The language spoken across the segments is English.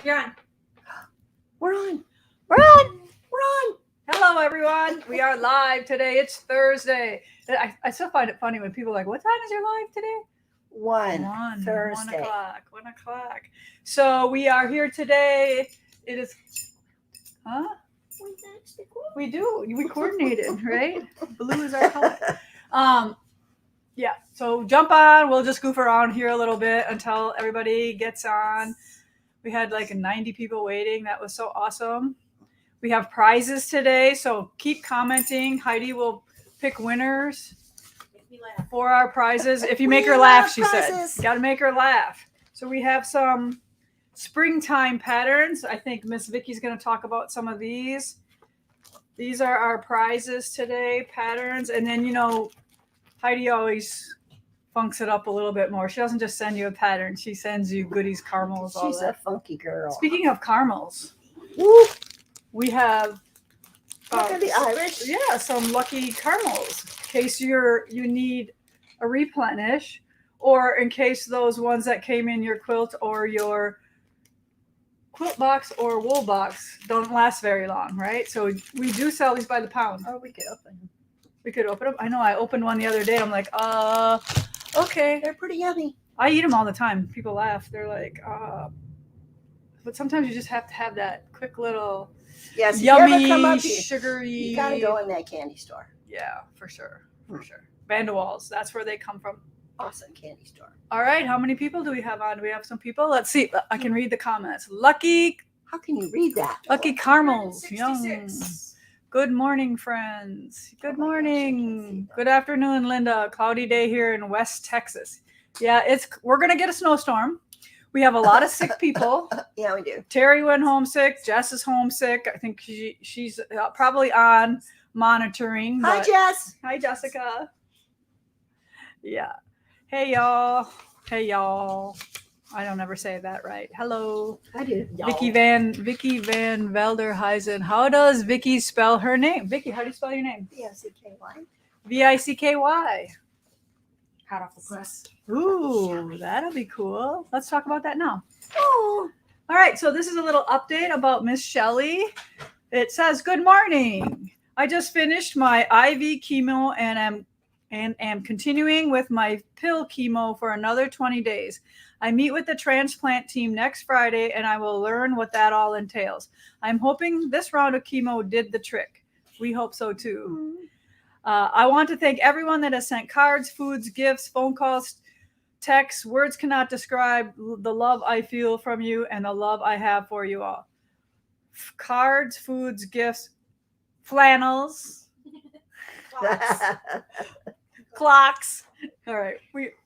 You're on. We're on. We're on. We're on. Hello, everyone. We are live today. It's Thursday. I still find it funny when people are like, "What time is your live today?" Thursday. 1 o'clock. 1 o'clock. So we are here today. It is, huh? We do. We coordinated, right? Blue is our color. Yeah. So jump on. We'll just goof around here a little bit until everybody gets on. We had like 90 people waiting. That was so awesome. We have prizes today, so keep commenting. Heidi will pick winners for our prizes. If you make her laugh, she said. Got to make her laugh. So we have some springtime patterns. I think Miss Vicky's going to talk about some of these. These are our prizes today, patterns. And then, Heidi always funks it up a little bit more. She doesn't just send you a pattern. She sends you goodies, caramels, all She's that. a funky girl. Speaking of caramels, Woo. we have Look at the Irish. Yeah, some lucky caramels in case you need a replenish, or in case those ones that came in your quilt or your quilt box or wool box don't last very long, right? So we do sell these by the pound. Oh, we could open them. We could open them. I know I opened one the other day. I'm like, okay. They're pretty yummy. I eat them all the time. People laugh. They're like, but sometimes you just have to have that quick little yummy, sugary. You gotta go in that candy store. Yeah, for sure. Vanderwalls. That's where they come from. Awesome candy store. All right. How many people do we have on? Do we have some people? Let's see. I can read the comments. Lucky. How can you read that? Lucky caramels. Young. Good morning, friends. Good morning. Good afternoon, Linda. Cloudy day here in West Texas. Yeah, we're gonna get a snowstorm. We have a lot of sick people. Yeah, we do. Terry went homesick. Jess is homesick. I think she's probably on monitoring. Hi, Jess. Hi, Jessica. Yeah. Hey, y'all. I don't ever say that right. Hello. I do. Vicky Van Velderhuizen. How does Vicky spell her name? Vicky, how do you spell your name? V-I-C-K-Y. V-I-C-K-Y. Hot off the press. Ooh, that'll be cool. Let's talk about that now. Oh. All right, so this is a little update about Miss Shelley. It says, good morning. I just finished my IV chemo and am continuing with my pill chemo for another 20 days. I meet with the transplant team next Friday, and I will learn what that all entails. I'm hoping this round of chemo did the trick. We hope so, too. I want to thank everyone that has sent cards, foods, gifts, phone calls, texts. Words cannot describe the love I feel from you and the love I have for you all. Cards, foods, gifts, flannels, clocks. All right.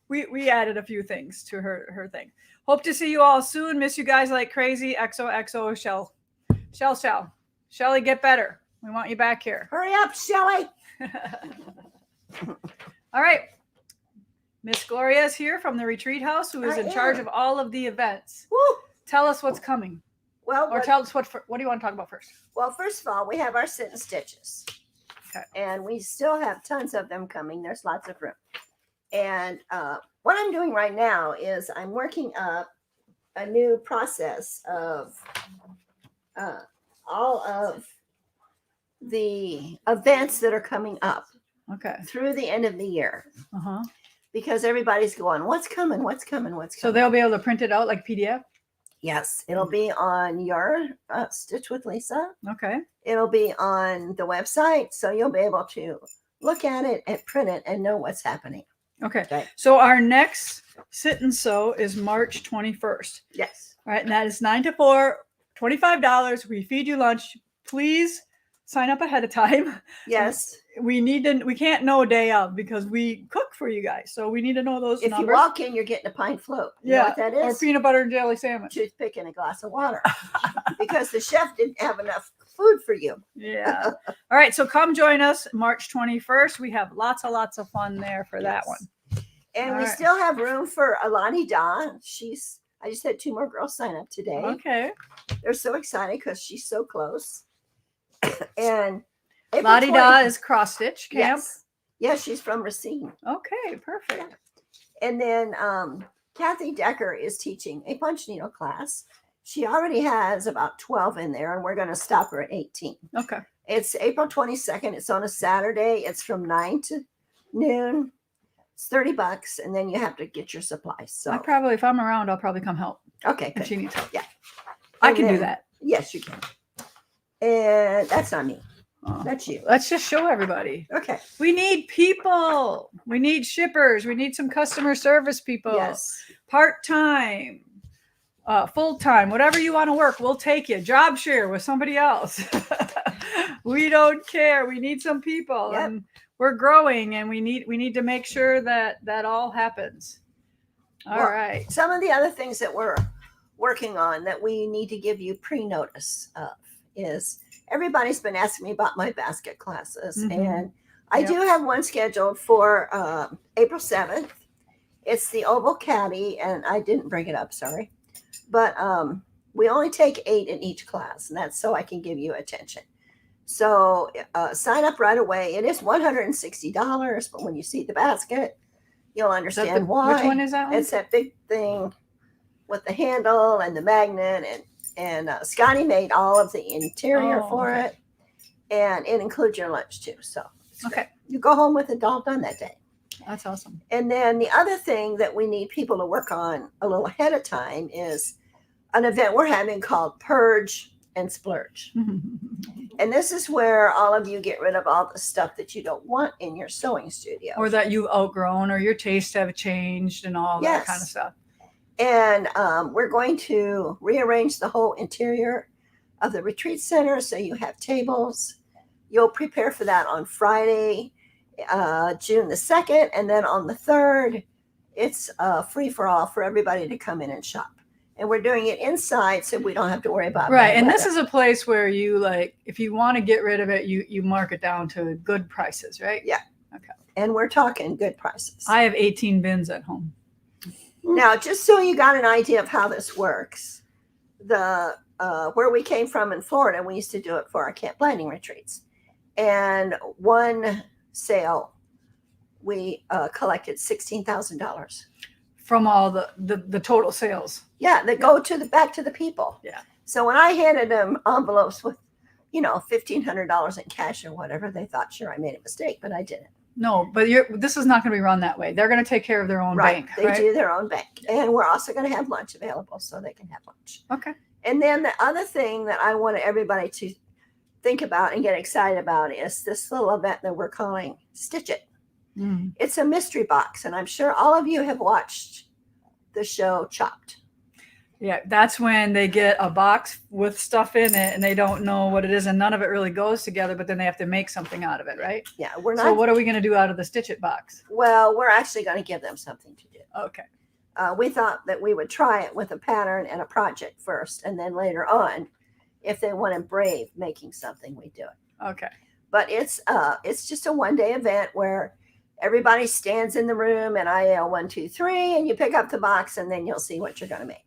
We added a few things to her thing. Hope to see you all soon. Miss you guys like crazy. XOXO Shell. Shelly, get better. We want you back here. Hurry up, Shelly. All right. Miss Gloria is here from the retreat house, who is in charge of all of the events. Woo. Tell us what's coming. Well, or tell us what do you want to talk about first? Well, first of all, we have our sit and stitches. Okay. And we still have tons of them coming. There's lots of room. And what I'm doing right now is I'm working up a new process of all of the events that are coming up. Okay. Through the end of the year. Uh-huh. Because everybody's going, what's coming? So they'll be able to print it out like PDF? Yes. It'll be on your Stitch with Lisa. Okay. It'll be on the website. So you'll be able to look at it and print it and know what's happening. Okay. So our next sit and sew is March 21st. Yes. All right. And that is 9 to 4, $25. We feed you lunch. Please sign up ahead of time. Yes. We can't know a day of because we cook for you guys. So we need to know those numbers. If you walk in, you're getting a pine float. You know what that is? Or peanut butter and jelly sandwich. Toothpick and a glass of water. Because the chef didn't have enough food for you. Yeah. All right. So come join us March 21st. We have lots of fun there for that one. And we still have room for Alani Da. I just had 2 more girls sign up today. Okay. They're so excited because she's so close. And Lottie Da is cross stitch camp. Yes, she's from Racine. Okay, perfect. And then Kathy Decker is teaching a punch needle class. She already has about 12 in there, and we're going to stop her at 18. Okay. It's April 22nd. It's on a Saturday. It's from 9 to noon. It's $30, and then you have to get your supplies. So if I'm around, I'll probably come help. Okay, if good. she needs help. Yeah. I can do that. Yes, you can. And that's not me. Oh. That's you. Let's just show everybody. Okay. We need people. We need shippers. We need some customer service people. Yes. Part-time, full-time, whatever you want to work, we'll take you. Job share with somebody else. We don't care. We need some people. Yep. And we're growing, and we need to make sure that all happens. All right. Some of the other things that we're working on that we need to give you pre-notice of is everybody's been asking me about my basket classes, and I do have one scheduled for April 7th. It's the Oval Caddy, and I didn't bring it up, sorry. But we only take 8 in each class, and that's so I can give you attention. So sign up right away. It is $160, but when you see the basket, you'll understand why. Which one is that one? It's that big thing with the handle and the magnet, and Scotty made all of the interior for it, and it includes your lunch too. So you go home with it all done that day. That's awesome. And then the other thing that we need people to work on a little ahead of time is an event we're having called Purge and Splurge. And this is where all of you get rid of all the stuff that you don't want in your sewing studio. Or that you've outgrown, or your tastes have changed, and all that kind of stuff. And we're going to rearrange the whole interior of the retreat center so you have tables. You'll prepare for that on Friday, June the 2nd. And then on the 3rd, it's free for all for everybody to come in and shop. And we're doing it inside so we don't have to worry about Right. And this is a place where you, like, if you want to get rid of it, you mark it down to good prices, right? Yeah. Okay. And we're talking good prices. I have 18 bins at home. Now, just so you got an idea of how this works, the where we came from in Florida, we used to do it for our camp planning retreats. And one sale, we collected $16,000 from all the total sales. Yeah, that go to back to the people. Yeah. So when I handed them envelopes with, $1,500 in cash or whatever, they thought, sure, I made a mistake, but I didn't. No, but this is not going to be run that way. They're going to take care of their own bank. They do their own bank. And we're also going to have lunch available so they can have lunch. Okay. And then the other thing that I want everybody to think about and get excited about is this little event that we're calling Stitch It. It's a mystery box, and I'm sure all of you have watched the show Chopped. Yeah, that's when they get a box with stuff in it and they don't know what it is, and none of it really goes together, but then they have to make something out of it, right? Yeah, we're not. So what are we going to do out of the Stitch It box? Well, we're actually going to give them something to do. Okay. We thought that we would try it with a pattern and a project first, and then later on, if they want to brave making something, we do it. Okay. But it's just a one-day event where everybody stands in the room and I yell 1, 2, 3, and you pick up the box, and then you'll see what you're going to make.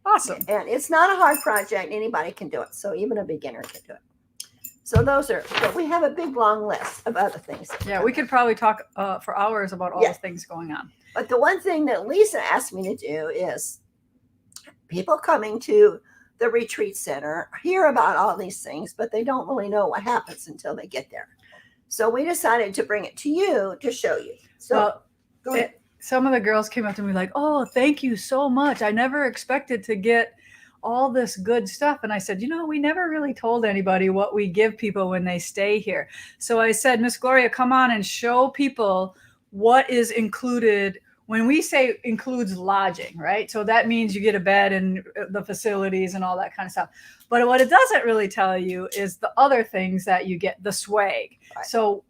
Awesome. And it's not a hard project. Anybody can do it. So even a beginner can do it. So but we have a big long list of other things. Yeah, we could probably talk for hours about all the things going on. But the one thing that Lisa asked me to do is people coming to the retreat center hear about all these things, but they don't really know what happens until they get there. So we decided to bring it to you to show you. So go ahead. Some of the girls came up to me like, oh, thank you so much. I never expected to get all this good stuff. And I said, we never really told anybody what we give people when they stay here. So I said, Miss Gloria, come on and show people what is included. When we say includes lodging, right? So that means you get a bed and the facilities and all that kind of stuff. But what it doesn't really tell you is the other things that you get, the swag. Right. So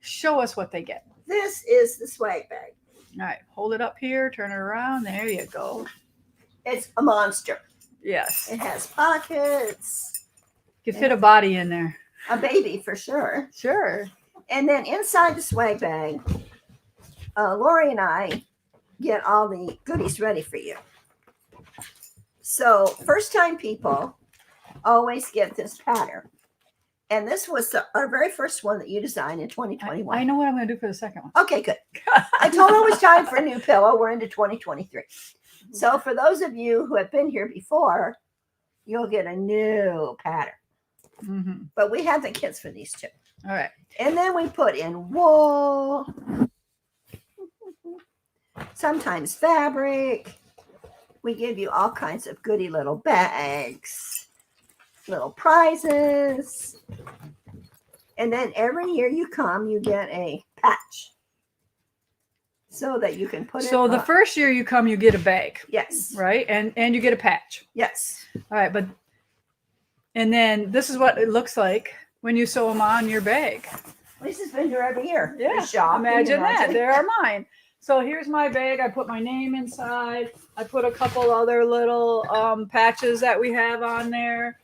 show us what they get. This is the swag bag. All right, hold it up here, turn it around. There you go. It's a monster. Yes. It has pockets. You could fit a body in there. A baby for sure. Sure. And then inside the swag bag, Lori and I get all the goodies ready for you. So first time people always get this pattern. And this was our very first one that you designed in 2021. I know what I'm going to do for the second one. Okay, good. I told her it was time for a new pillow. We're into 2023. So for those of you who have been here before, you'll get a new pattern. Mm-hmm. But we have the kits for these too. All right. And then we put in wool, sometimes fabric. We give you all kinds of goody little bags, little prizes. And then every year you come, you get a patch so that you can put it So the on. first year you come, you get a bag, Yes. right? And you get a patch. Yes. All right, and then this is what it looks like when you sew them on your bag. Lisa's been here every year. Yeah, Shop, imagine that. There are mine. So here's my bag. I put my name inside. I put a couple other little patches that we have on there.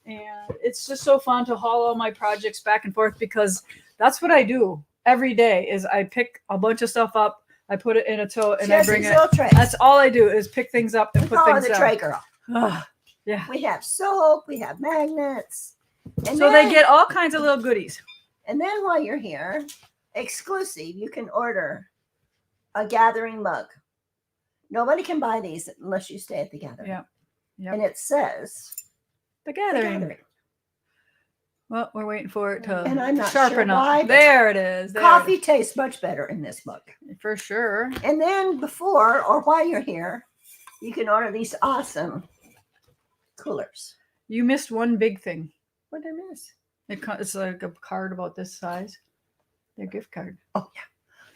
And it's just so fun to haul all my projects back and forth because that's what I do every day is I pick a bunch of stuff up, I put it in a tote, and I bring it. That's all I do is pick things up and put things the down. tray girl. Yeah. We have soap. We have magnets. And so then, they get all kinds of little goodies. And then while you're here, exclusive, you can order a gathering mug. Nobody can buy these unless you stay at the gathering. Yeah. Yep. And it says The gathering. Well, we're waiting for it to and I'm not sharpen sure up. why, There it is. There coffee it tastes much better in this mug. is. For sure. And then before or while you're here, you can order these awesome coolers. You missed one big thing. What did I miss? It's like a card about this size. Their gift card. Oh, yeah.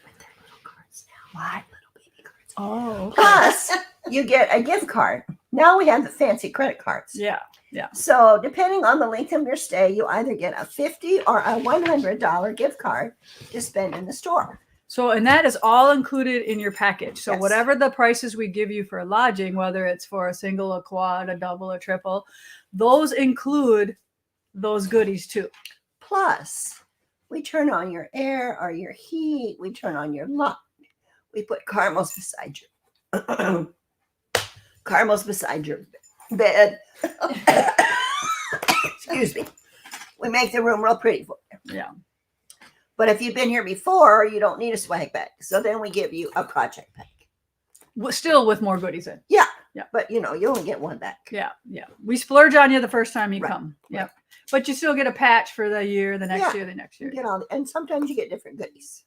But they're little cards now. What? Little baby cards. Oh, okay. Plus, you get a gift card. Now we have the fancy credit cards. Yeah. Yeah. So depending on the length of your stay, you either get a $50 or a $100 gift card to spend in the store. So, and that is all included in your package. So Yes. whatever the prices we give you for lodging, whether it's for a single, a quad, a double, a triple, those include those goodies too. Plus, we turn on your air or your heat. We turn on your light. We put caramels beside you. Caramels beside your bed. Excuse me. We make the room real pretty for you. Yeah. But if you've been here before, you don't need a swag bag. So then we give you a project bag. Still with more goodies in. Yeah. Yeah. But you only get one back. Yeah. Yeah. We splurge on you the first time you Right. come. Right. Yep. But you still get a patch for the year, the next Yeah. year, the next You year. get all, and sometimes you get different goodies.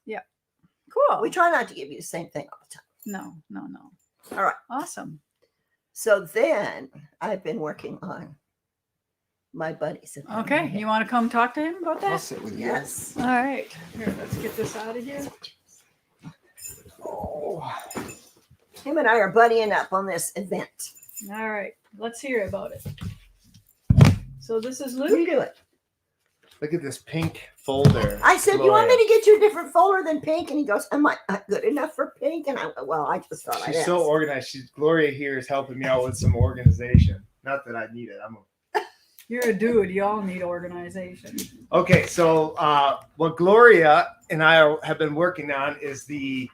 Cool. We try not to give you the same thing all the time. No. All right. Awesome. So then I've been working on my buddies. Okay. You want to come talk to him about I'll that? sit with you. Yes. All right. Here, let's get this out of here. Oh, Him and I are buddying up on this event. All right. Let's hear about it. So this is You Luke. do it. look at this pink folder. I said, you want me Gloria. to get you a different folder than pink? And he goes, am I not good enough for pink? And I went, well, I just thought I'd She's so ask. organized. Gloria here is helping me out with some organization. Not that I need it. You're a dude. You all need organization. Okay, so what Gloria and I have been working on is the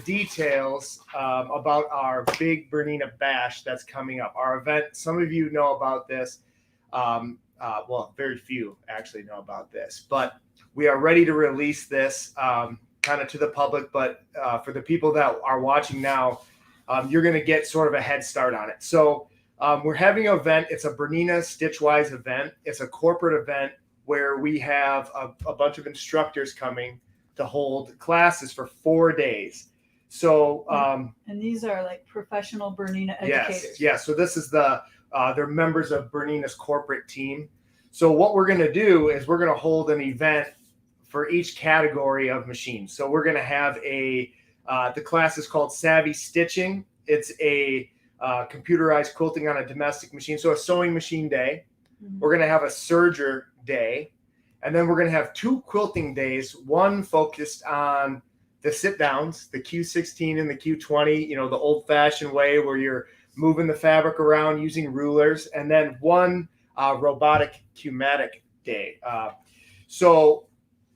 details about our big Bernina Bash that's coming up. Our event. Some of you know about this. Well, very few actually know about this, but we are ready to release this kind of to the public. But for the people that are watching now, you're going to get sort of a head start on it. So we're having an event. It's a Bernina Stitchwise event. It's a corporate event where we have a bunch of instructors coming to hold classes for 4 days. So And these are like professional Bernina educators. yes. So this is they're members of Bernina's corporate team. So what we're going to do is we're going to hold an event for each category of machines. So we're going to have the class is called Savvy Stitching. It's a computerized quilting on a domestic machine. So a sewing machine day. Mhm. We're going to have a serger day. And then we're going to have 2 quilting days, one focused on the sit downs, the Q16 and the Q20, the old fashioned way where you're moving the fabric around using rulers, and then one robotic Q-matic day. So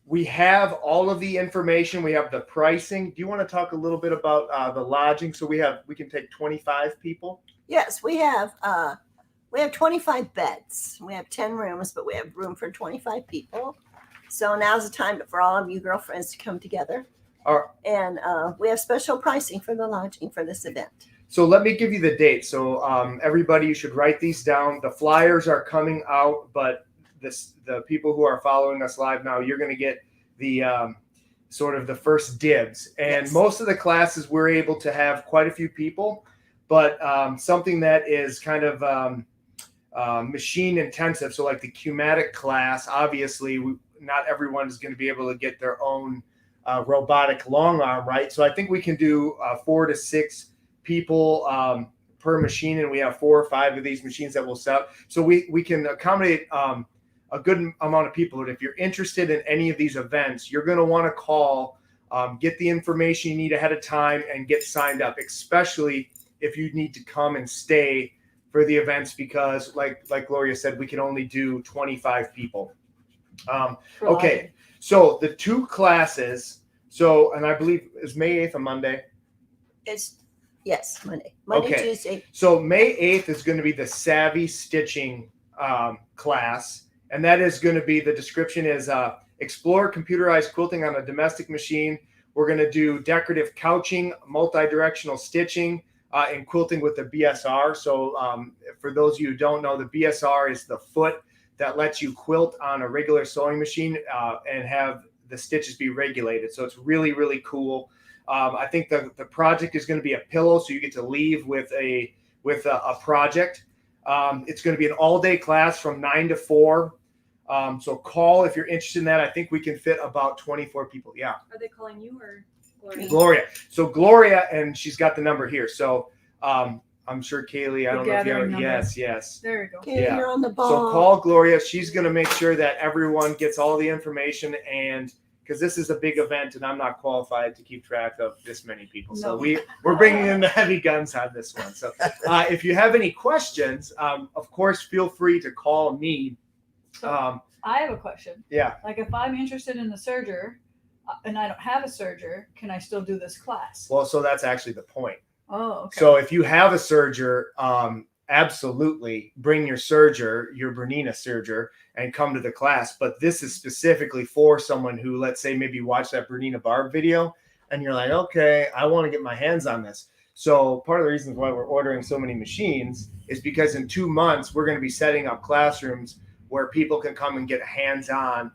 we have all of the information. We have the pricing. Do you want to talk a little bit about the lodging? So we can take 25 people. Yes, we have 25 beds. We have 10 rooms, but we have room for 25 people. So now's the time for all of you girlfriends to come together. Or And we have special pricing for the lodging for this event. So let me give you the date. So everybody, you should write these down. The flyers are coming out, but the people who are following us live now, you're going to get the sort of the first dibs. And Yes. most of the classes we're able to have quite a few people, but something that is kind of machine intensive. So like the Qmatic class, obviously not everyone is going to be able to get their own robotic long arm, right? So I think we can do 4 to 6 people per machine, and we have 4 or 5 of these machines that we'll set up. So we can accommodate a good amount of people. But if you're interested in any of these events, you're going to want to call, get the information you need ahead of time, and get signed up, especially if you need to come and stay for the events, because like Gloria said, we can only do 25 people. Okay, so the 2 classes, and I believe is May 8th a Monday? Yes, Monday, Okay. Tuesday. So May 8th is going to be the Savvy Stitching class, and that is going to be, the description is explore computerized quilting on a domestic machine. We're going to do decorative couching, multi-directional stitching, and quilting with the BSR. So for those of you who don't know, the BSR is the foot that lets you quilt on a regular sewing machine and have the stitches be regulated. So it's really, really cool. I think the project is going to be a pillow, so you get to leave with a project. It's going to be an all-day class from 9 to 4. So call if you're interested in that. I think we can fit about 24 people. Yeah. Are they calling you or Gloria? Gloria. So Gloria, and she's got the number here. So I'm sure Kaylee, I don't know if you have. Yes. There you go. Okay, Yeah. you're on the ball. So call Gloria. She's going to make sure that everyone gets all the information, and because this is a big event and I'm not qualified to keep track of this many people. So we're bringing in the heavy guns on this one. So if you have any questions, of course, feel free to call me. I have a question. Yeah. Like if I'm interested in the serger and I don't have a serger, can I still do this class? Well, so that's actually the point. Oh, okay. So if you have a serger, absolutely bring your serger, your Bernina serger, and come to the class. But this is specifically for someone who, let's say, maybe watched that Bernina Barb video and you're like, okay, I want to get my hands on this. So part of the reasons why we're ordering so many machines is because in 2 months, we're going to be setting up classrooms where people can come and get hands-on,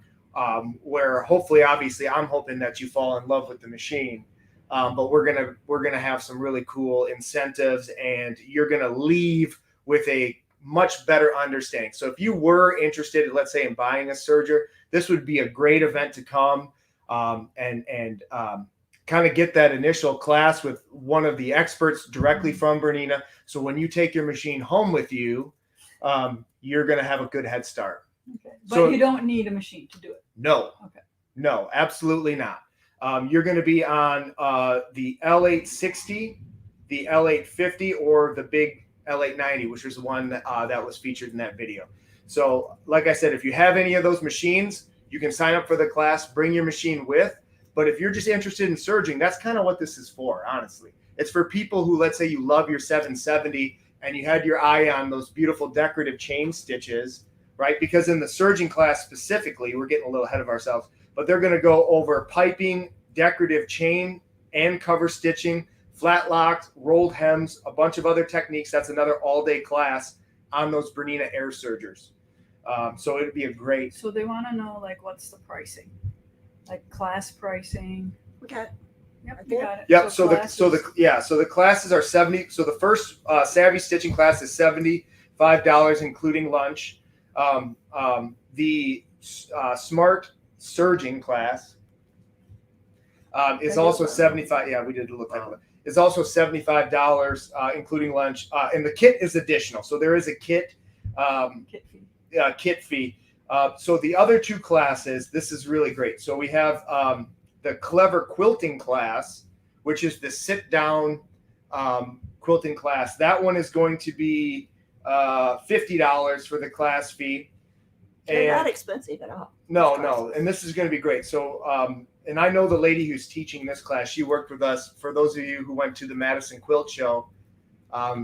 where hopefully, obviously, I'm hoping that you fall in love with the machine. But we're gonna have some really cool incentives, and you're gonna leave with a much better understanding. So if you were interested, let's say, in buying a serger, this would be a great event to come and kind of get that initial class with one of the experts directly from Bernina. So when you take your machine home with you, you're gonna have a good head start. Okay. But So you don't need a machine to do it. no, Okay. no, absolutely not. You're going to be on the L860, the L850, or the big L890, which was the one that was featured in that video. So, like I said, if you have any of those machines, you can sign up for the class, bring your machine with. But if you're just interested in serging, that's kind of what this is for, honestly. It's for people who, let's say, you love your 770 and you had your eye on those beautiful decorative chain stitches, right? Because in the serging class specifically, we're getting a little ahead of ourselves, but they're going to go over piping, decorative chain and cover stitching, flat locked, rolled hems, a bunch of other techniques. That's another all-day class on those Bernina air sergers. So it'd be a great. So they want to know, like, what's the pricing, like class pricing. Okay. Yep, you got it. Yep. So classes. the classes are 70. So the first Savvy Stitching class is $75, including lunch. The Smart Serging class is also $75. Yeah, we did look at it. It's also $75, including lunch, and the kit is additional. So there is a kit Kit fee. So the other 2 classes, this is really great. So we have the Clever Quilting class, which is the sit-down quilting class. That one is going to be $50 for the class fee. They're not expensive at all. No. And this is going to be great. So, and I know the lady who's teaching this class, she worked with us. For those of you who went to the Madison Quilt Show,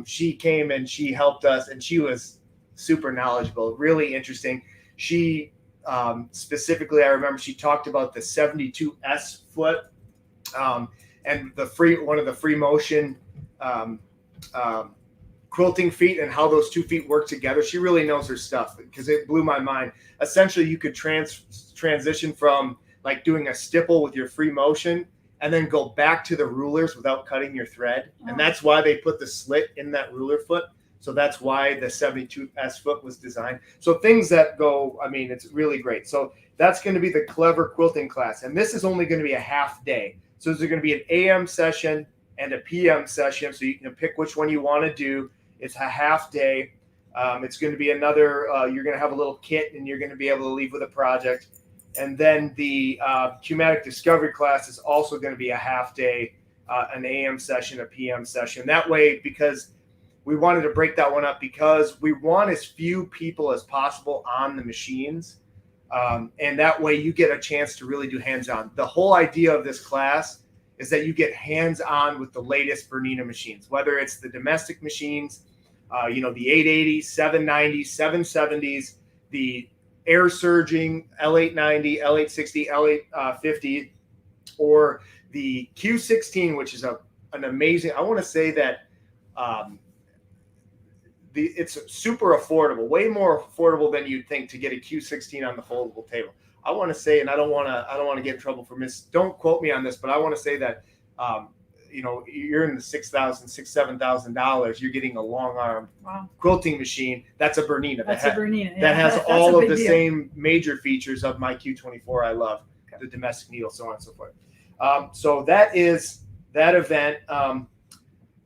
she came and she helped us, and she was super knowledgeable, really interesting. She specifically, I remember she talked about the 72S foot and one of the free motion quilting feet and how those 2 feet work together. She really knows her stuff because it blew my mind. Essentially, you could transition from like doing a stipple with your free motion and then go back to the rulers without cutting your thread. And that's why they put the slit in that ruler foot. So that's why the 72S foot was designed. So things that go, I mean, it's really great. So that's going to be the clever quilting class. And this is only going to be a half day. So there's going to be an AM session and a PM session. So you can pick which one you want to do. It's a half day. It's going to be another, you're going to have a little kit and you're going to be able to leave with a project. And then the Cumatic Discovery class is also going to be a half day, an AM session, a PM session. That way, because we wanted to break that one up because we want as few people as possible on the machines. And that way you get a chance to really do hands-on. The whole idea of this class is that you get hands-on with the latest Bernina machines, whether it's the domestic machines, the 880s, 790s, 770s, the air surging L890, L860, L850, or the Q16, which is an amazing, I want to say that it's super affordable, way more affordable than you'd think to get a Q16 on the foldable table. I want to say, and I don't want to get in trouble for don't quote me on this, but I want to say that, you're in the $6,000, $7,000. You're getting a long arm quilting machine. That's a Bernina. That's a Bernina. Yeah. That has That's all of the deal. same major features of my Q24. I love the domestic needle, so on and so forth. So that is that event.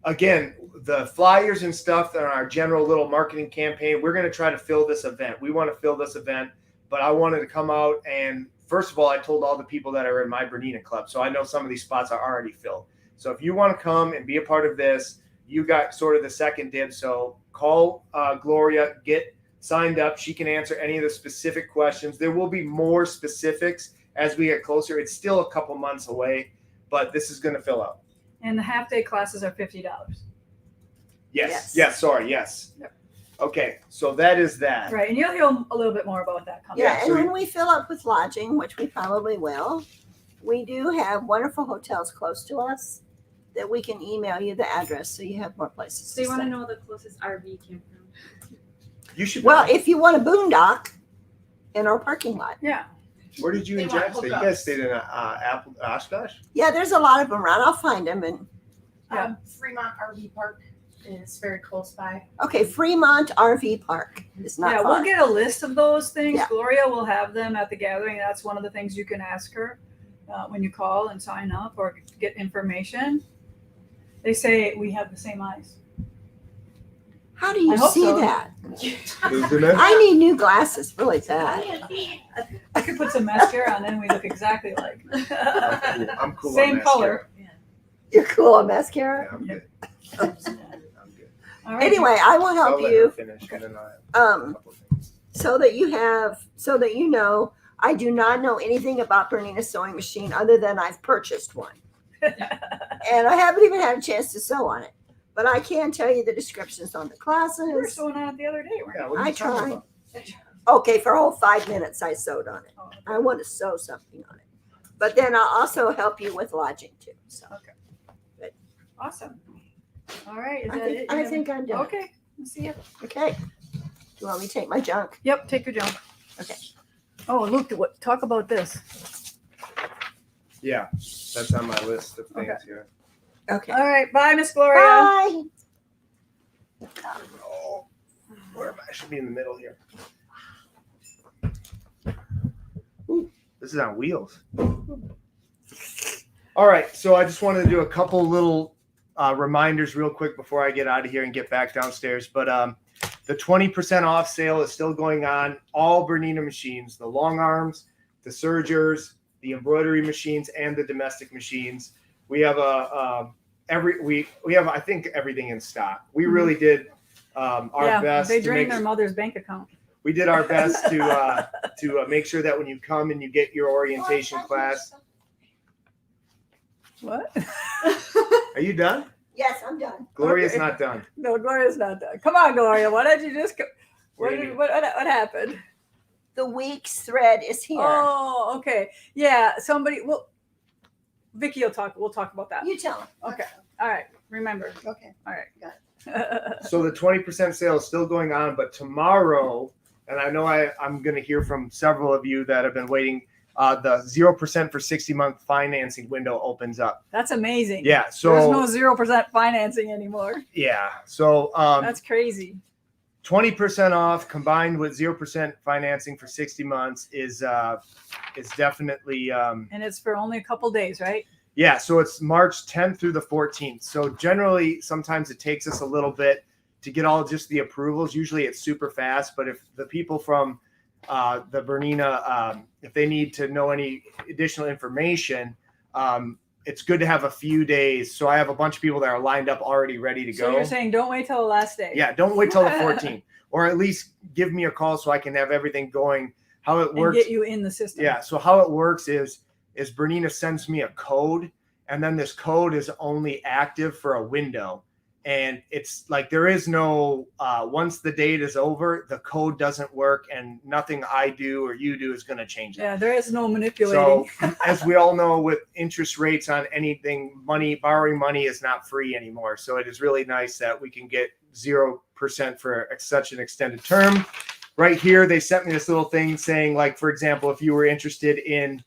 Again, the flyers and stuff and our general little marketing campaign, we're going to try to fill this event. We want to fill this event, but I wanted to come out and first of all, I told all the people that are in my Bernina club. So I know some of these spots are already filled. So if you want to come and be a part of this, you got sort of the second dib. So call Gloria, get signed up. She can answer any of the specific questions. There will be more specifics as we get closer. It's still a couple months away, but this is going to fill out. And the half-day classes are $50. Yes. Sorry. Yes. Yep. Okay. So that is that. Right. And you'll hear a little bit more about that coming. Yeah. so And when we fill up with lodging, which we probably will, we do have wonderful hotels close to us that we can email you the address so you have more places. So you want stay. to know the closest RV campground? You should. Well, if you want a boondock in our parking lot. Yeah. Where did you They and want Jack stay? You hookups. guys stayed in Oshkosh? Yeah, there's a lot of them around. I'll find them. And Yeah. Fremont RV Park is very close by. okay, Fremont RV Park is not Yeah, far. we'll get a list of those things. Yeah. Gloria will have them at the gathering. That's one of the things you can ask her when you call and sign up or get information. They say we have the same eyes. How do you I hope see so. that? Moved in I need new glasses really bad. I could put some mascara on and we look exactly like. I'm cool. Same on color. You're cool on mascara. I'm good. Yeah. I'm good. All right. Anyway, I will I'll help let you her finish, and then I have a couple things. so that you know, I do not know anything about Bernina's sewing machine other than I've purchased one. And I haven't even had a chance to sew on it. But I can tell you the descriptions on the We were classes. sewing on it the other day, weren't Yeah, we? what are you I talking tried. about? Okay, for a whole 5 minutes I sewed on it. Oh, okay. I want to sew something on it. But then I'll also help you with lodging too. So Awesome. All right. Is I that think, it? I think I'm done. Okay. Let's see it. Okay. Do you want me to take my junk? Yep. Take your jump. Okay. Oh, look. Talk about this. Yeah, that's on my list of things Okay. here. Okay. All right. Bye, Miss Gloria. Bye. Oh, where am I? I should be in the middle here. Ooh, this is on wheels. All right, so I just wanted to do a couple little reminders real quick before I get out of here and get back downstairs. But the 20% off sale is still going on. All Bernina machines, the long arms, the sergers, the embroidery machines, and the domestic machines. We have we have I think everything in stock. We really did our best. They to drained make their mother's bank account. We did our best to make sure that when you come and you get your orientation class. What? Are you done? Yes, I'm done. Gloria's Okay. not done. No, Gloria's not done. Come on, Gloria. Why don't you just go? What do you mean? What happened? The week's thread is here. Oh, okay. Yeah, somebody. Well, Vicky will talk. We'll talk about that. You tell him. Okay. All right. Remember. Okay. All right. Got it. So the 20% sale is still going on, but tomorrow, and I know I'm going to hear from several of you that have been waiting, the 0% for 60-month financing window opens up. That's amazing. Yeah. So there's no 0% financing anymore. yeah. So That's crazy. 20% off combined with 0% financing for 60 months is definitely. And it's for only a couple days, right? Yeah, so it's March 10th through the 14th. So generally, sometimes it takes us a little bit to get all just the approvals. Usually it's super fast, but if the people from the Bernina, if they need to know any additional information, it's good to have a few days. So I have a bunch of people that are lined up already ready to go. So you're saying don't wait till the last day. Yeah, don't wait till the 14th. Or at least give me a call so I can have everything going. How it works. And get you in the system. Yeah, so how it works is Bernina sends me a code, and then this code is only active for a window. And it's like there is no, once the date is over, the code doesn't work, and nothing I do or you do is going to change it. Yeah, there is no manipulating. So as we all know, with interest rates on anything, borrowing money is not free anymore. So it is really nice that we can get 0% for such an extended term. Right here, they sent me this little thing saying, like, for example, if you were interested in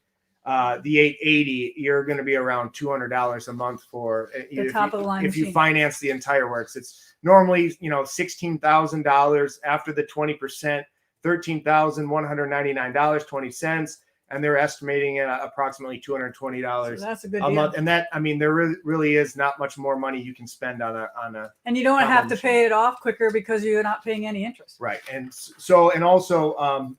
the 880, you're going to be around $200 a month for the top of the line if you machine. finance the entire works. It's normally $16,000 after the 20%, $13,199.20, and they're estimating it at approximately $220 So that's a good a deal. month. And that, I mean, there really is not much more money you can spend on a And you don't top have of to the pay it off quicker because you're not paying any interest. right. And so, and also,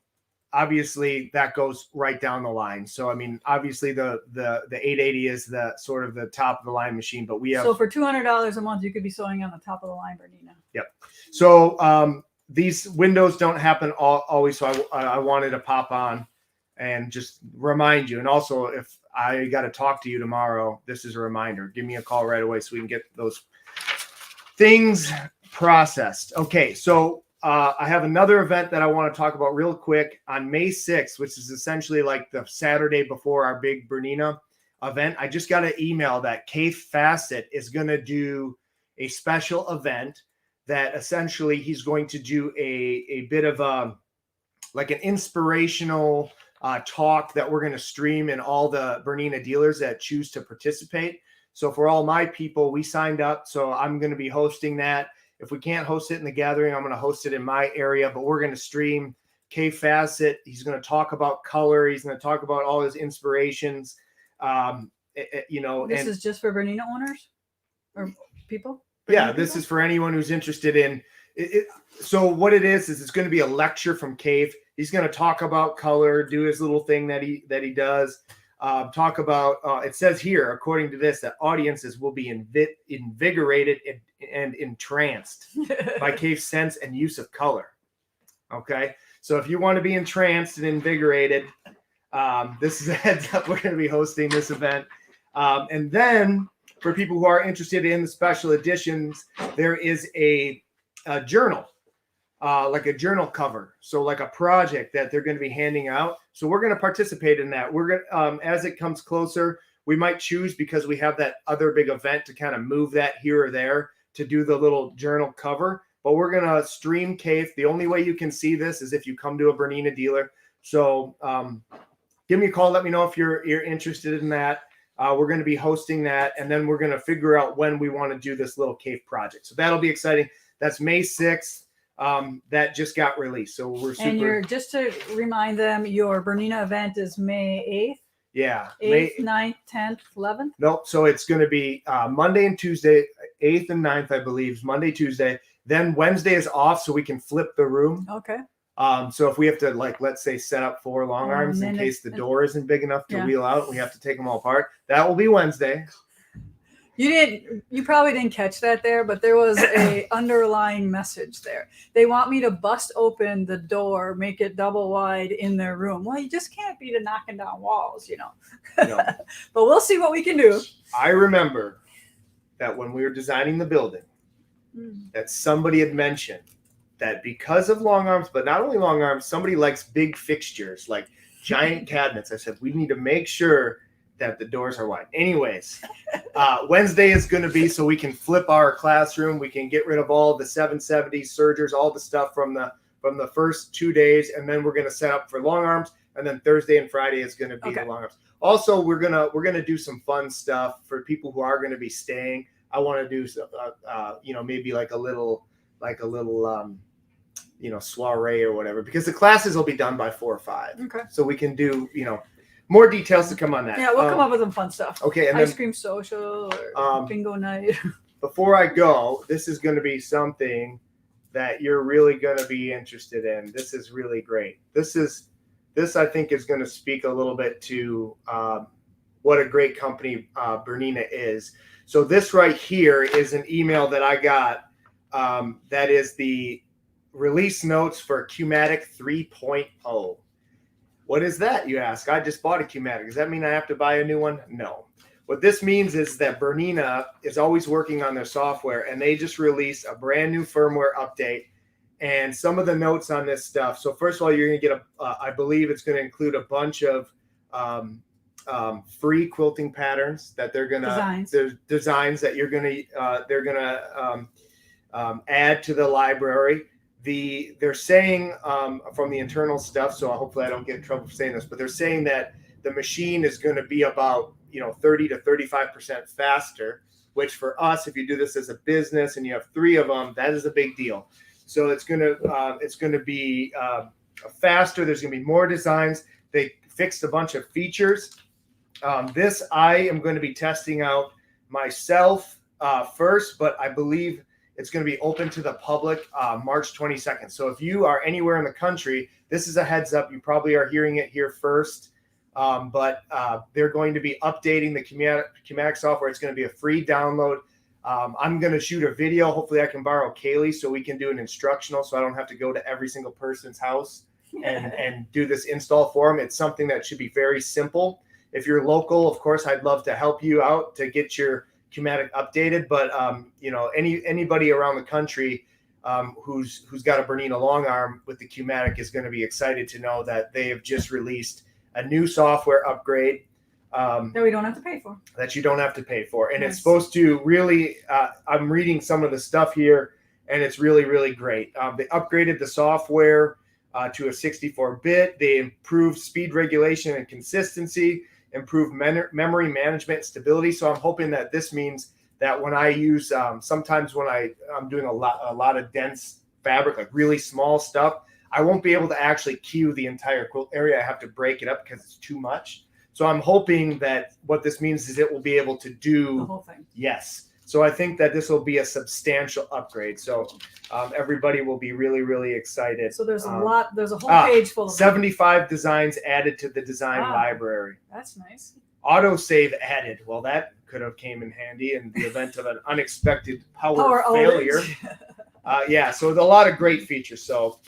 obviously that goes right down the line. So, I mean, obviously the 880 is the sort of the top of the line machine, but we have. So for $200 a month, you could be sewing on the top of the line Bernina. Yep. So these windows don't happen always. So I wanted to pop on and just remind you. And also, if I got to talk to you tomorrow, this is a reminder. Give me a call right away so we can get those things processed. Okay. So I have another event that I want to talk about real quick on May 6th, which is essentially like the Saturday before our big Bernina event. I just got an email that Keith Fassett is going to do a special event that essentially he's going to do a bit of like an inspirational talk that we're going to stream in all the Bernina dealers that choose to participate. So for all my people, we signed up. So I'm going to be hosting that. If we can't host it in the gathering, I'm going to host it in my area, but we're going to stream Kay Fassett. He's going to talk about color. He's going to talk about all his inspirations. This is just for Bernina owners or people? Yeah, this is for anyone who's interested in it. So what it is it's going to be a lecture from Cave. He's going to talk about color, do his little thing that he does. Talk about, it says here, according to this, that audiences will be invigorated and entranced by Cave's sense and use of color. Okay. So if you want to be entranced and invigorated, this is a heads up. We're going to be hosting this event. And then for people who are interested in the special editions, there is a journal, like a journal cover. So like a project that they're going to be handing out. So we're going to participate in that. We're going to, as it comes closer, we might choose, because we have that other big event, to kind of move that here or there to do the little journal cover. But we're going to stream Cave. The only way you can see this is if you come to a Bernina dealer. So give me a call. Let me know if you're interested in that. We're going to be hosting that, and then we're going to figure out when we want to do this little Cave project. So that'll be exciting. That's May 6th. That just got released. So we're super. And just to remind them, your Bernina event is May 8th. Yeah. 8th, 9th, 10th, 11th? Nope. So it's going to be Monday and Tuesday, 8th and 9th, I believe. Monday, Tuesday. Then Wednesday is off, so we can flip the room. Okay. So if we have to, like, let's say, set up 4 long arms in case the door isn't big enough to wheel out, we have to take them all apart. That will be Wednesday. You probably didn't catch that there, but there was a underlying message there. They want me to bust open the door, make it double wide in their room. Well, you just can't be to knocking down walls, No. But we'll see what we can do. I remember that when we were designing the building, that somebody had mentioned that because of long arms, but not only long arms, somebody likes big fixtures, like giant cabinets. I said, we need to make sure that the doors are wide. Anyways, Wednesday is going to be so we can flip our classroom. We can get rid of all the 770 surgers, all the stuff from the first 2 days, and then we're going to set up for long arms. And then Thursday and Friday is going to be the long arms. Also, we're gonna do some fun stuff for people who are going to be staying. I want to do maybe like a little soiree or whatever, because the classes will be done by 4 or 5. Okay. So we can do more details to come on that. Yeah, we'll come up with some fun stuff. Okay, and Ice then cream social or bingo night. before I go, this is going to be something that you're really going to be interested in. This is really great. This I think is going to speak a little bit to what a great company Bernina is. So this right here is an email that I got that is the release notes for Qmatic 3.0. What is that, you ask? I just bought a Qmatic. Does that mean I have to buy a new one? No. What this means is that Bernina is always working on their software, and they just released a brand new firmware update. And some of the notes on this stuff. So first of all, you're going to get I believe it's going to include a bunch of free quilting patterns that they're going to, there's designs that they're going to add to the library. They're saying from the internal stuff, so hopefully I don't get in trouble for saying this, but they're saying that the machine is going to be about 30 to 35% faster, which for us, if you do this as a business and you have 3 of them, that is a big deal. So it's going to be faster. There's going to be more designs. They fixed a bunch of features. This I am going to be testing out myself first, but I believe it's going to be open to the public March 22nd. So if you are anywhere in the country, this is a heads up. You probably are hearing it here first. But they're going to be updating the Qmatic software. It's going to be a free download. I'm going to shoot a video. Hopefully I can borrow Kaylee so we can do an instructional so I don't have to go to every single person's house and do this install for them. It's something that should be very simple. If you're local, of course, I'd love to help you out to get your Qmatic updated. But, anybody around the country who's got a Bernina long arm with the Qmatic is going to be excited to know that they have just released a new software upgrade that we don't have to pay for. That you don't have to pay for. And Nice. It's supposed to really, I'm reading some of the stuff here, and it's really, really great. They upgraded the software to a 64-bit. They improved speed regulation and consistency, improved memory management stability. So I'm hoping that this means that when I use, sometimes when I'm doing a lot of dense fabric, like really small stuff, I won't be able to actually queue the entire quilt area. I have to break it up because it's too much. So I'm hoping that what this means is it will be able to do The whole thing. Yes. So I think that this will be a substantial upgrade. So everybody will be really, really excited. So there's there's a whole page full of 75 designs added to the design library. That's nice. Autosave added. Well, that could have came in handy in the event of an unexpected power failure. So there's a lot of great features. So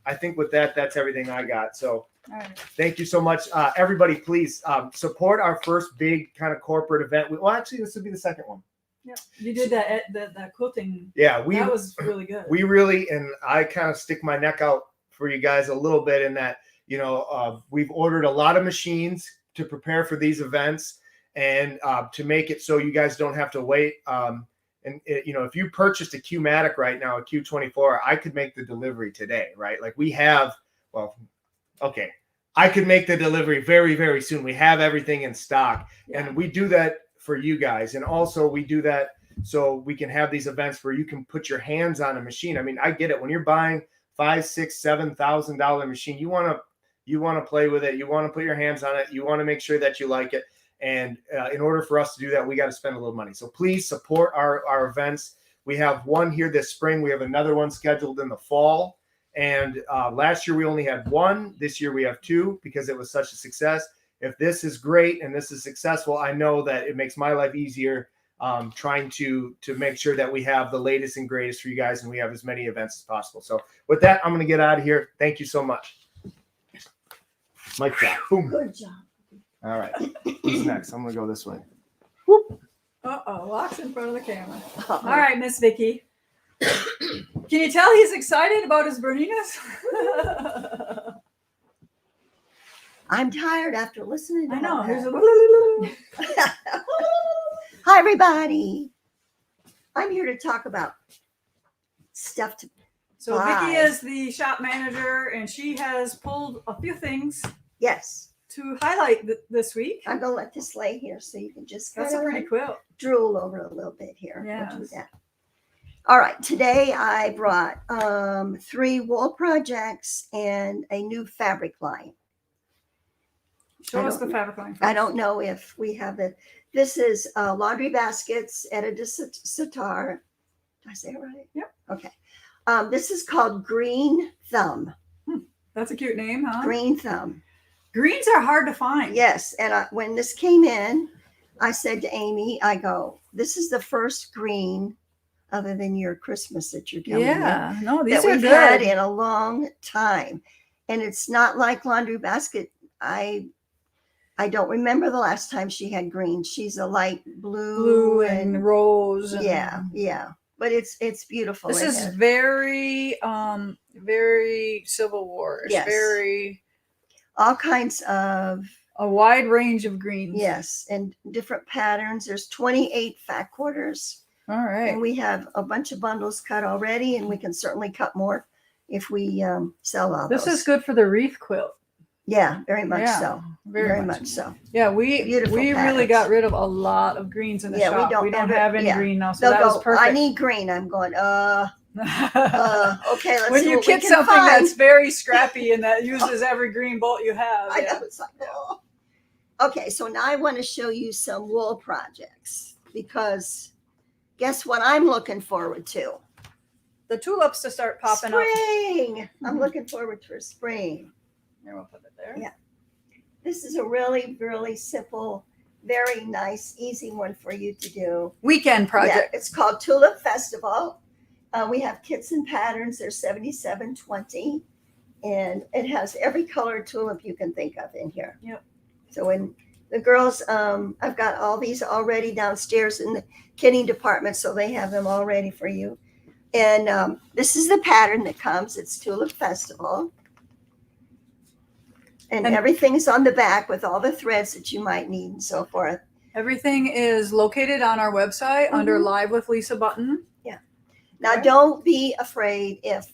I think with that, that's everything I got. So All right. thank you so much. Everybody, please support our first big kind of corporate event. Well, actually, this would be the second one. Yeah, you did that quilting. Yeah, that was really good. We really, and I kind of stick my neck out for you guys a little bit in that, we've ordered a lot of machines to prepare for these events and to make it so you guys don't have to wait. If you purchased a Qmatic right now, a Q24, I could make the delivery today, right? Like we have, I could make the delivery very, very soon. We have everything in stock, and we do that for you guys. And also we do that so we can have these events where you can put your hands on a machine. I mean, I get it. When you're buying $5,000, $6,000, $7,000 machine, you want to play with it. You want to put your hands on it. You want to make sure that you like it. And in order for us to do that, we got to spend a little money. So please support our events. We have one here this spring. We have another one scheduled in the fall. And last year we only had one. This year we have two because it was such a success. If this is great and this is successful, I know that it makes my life easier trying to make sure that we have the latest and greatest for you guys and we have as many events as possible. So with that, I'm going to get out of here. Thank you so much. Mic drop. Boom. Good job. All right. Who's next? I'm going to go this way. Uh-oh, walks in front of the camera. All right, Miss Vicky. Can you tell he's excited about his Berninas? I'm tired after listening to I know. all Here's that. a Hi, everybody. I'm here to talk about stuff to So Bye. Vicki is the shop manager, and she has pulled a few things yes. to highlight this week. I'm gonna let this lay here so you can just That's a kinda pretty quilt. drool over a little bit here. We'll do Yes. that. All right. Today I brought 3 wool projects and a new fabric line. Show I us the don't- fabric line first. I don't know if we have it. This is laundry baskets at a sitar. Did I say it right? Yep. Okay. This is called Green Thumb. That's a cute name, huh? Green Thumb. Greens are hard to find. Yes. And when this came in, I said to Amy, I go, this is the first green other than your Christmas that you're telling me. Yeah. No, these that are we've good. had in a long time. And it's not like laundry basket. I don't remember the last time she had green. She's a light Blue and rose. And yeah. But it's beautiful. This It is has- very very Civil War-ish. Yes. Very all kinds of a wide range of greens. yes, and different patterns. There's 28 fat quarters. All right. And we have a bunch of bundles cut already, and we can certainly cut more if we sell all This those. is good for the wreath quilt. Yeah, very much Yeah, so. Very, much so. Yeah, we Beautiful really patterns. got rid of a lot of greens in the Yeah, we shop. don't We don't ever- have any yeah. green now, so They'll that was go, perfect. I need green. I'm going, okay, let's when see you what we get can something find. that's very scrappy and that uses every green bolt you have. I Yeah. know, it's like, oh. Okay, so now I want to show you some wool projects because guess what I'm looking forward to? The tulips to start popping up. Spring. I'm Mhm. looking forward to spring. Here, we'll put it there. Yeah. This is a really, really simple, very nice, easy one for you to do. Weekend project. Yeah, it's called Tulip Festival. We have kits and patterns. They're $77.20, and it has every color tulip you can think of in here. Yep. So when the girls, I've got all these already downstairs in the kitting department, so they have them all ready for you. And this is the pattern that comes. It's Tulip Festival. And everything's on the back with all the threads that you might need and so forth. Everything is located on our website under Mhm. Live with Lisa button. Now, Okay. don't be afraid if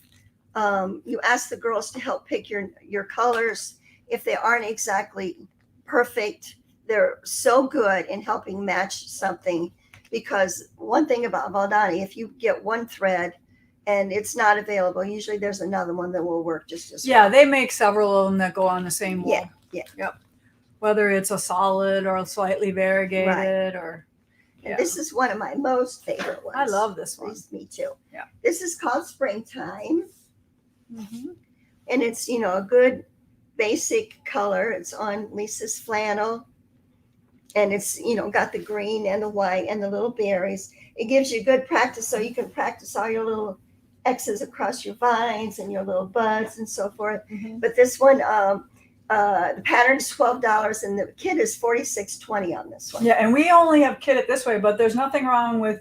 you ask the girls to help pick your colors. If they aren't exactly perfect, they're so good in helping match something. Because one thing about Valdani, if you get one thread and it's not available, usually there's another one that will work just as Yeah, well. they make several of them that go on the same wool. Yeah. Yep. Whether it's a solid or slightly variegated or And yeah. this is one of my most favorite ones. I love this one. Me too. Yeah. This is called Springtime. Mhm. And it's, a good basic color. It's on Lisa's flannel. And it's, got the green and the white and the little berries. It gives you good practice so you can practice all your little X's across your vines and your little buds and so forth. Mhm. But this one, the pattern's $12 and the kit is $46.20 on this one. Yeah, and we only have kit it this way, but there's nothing wrong with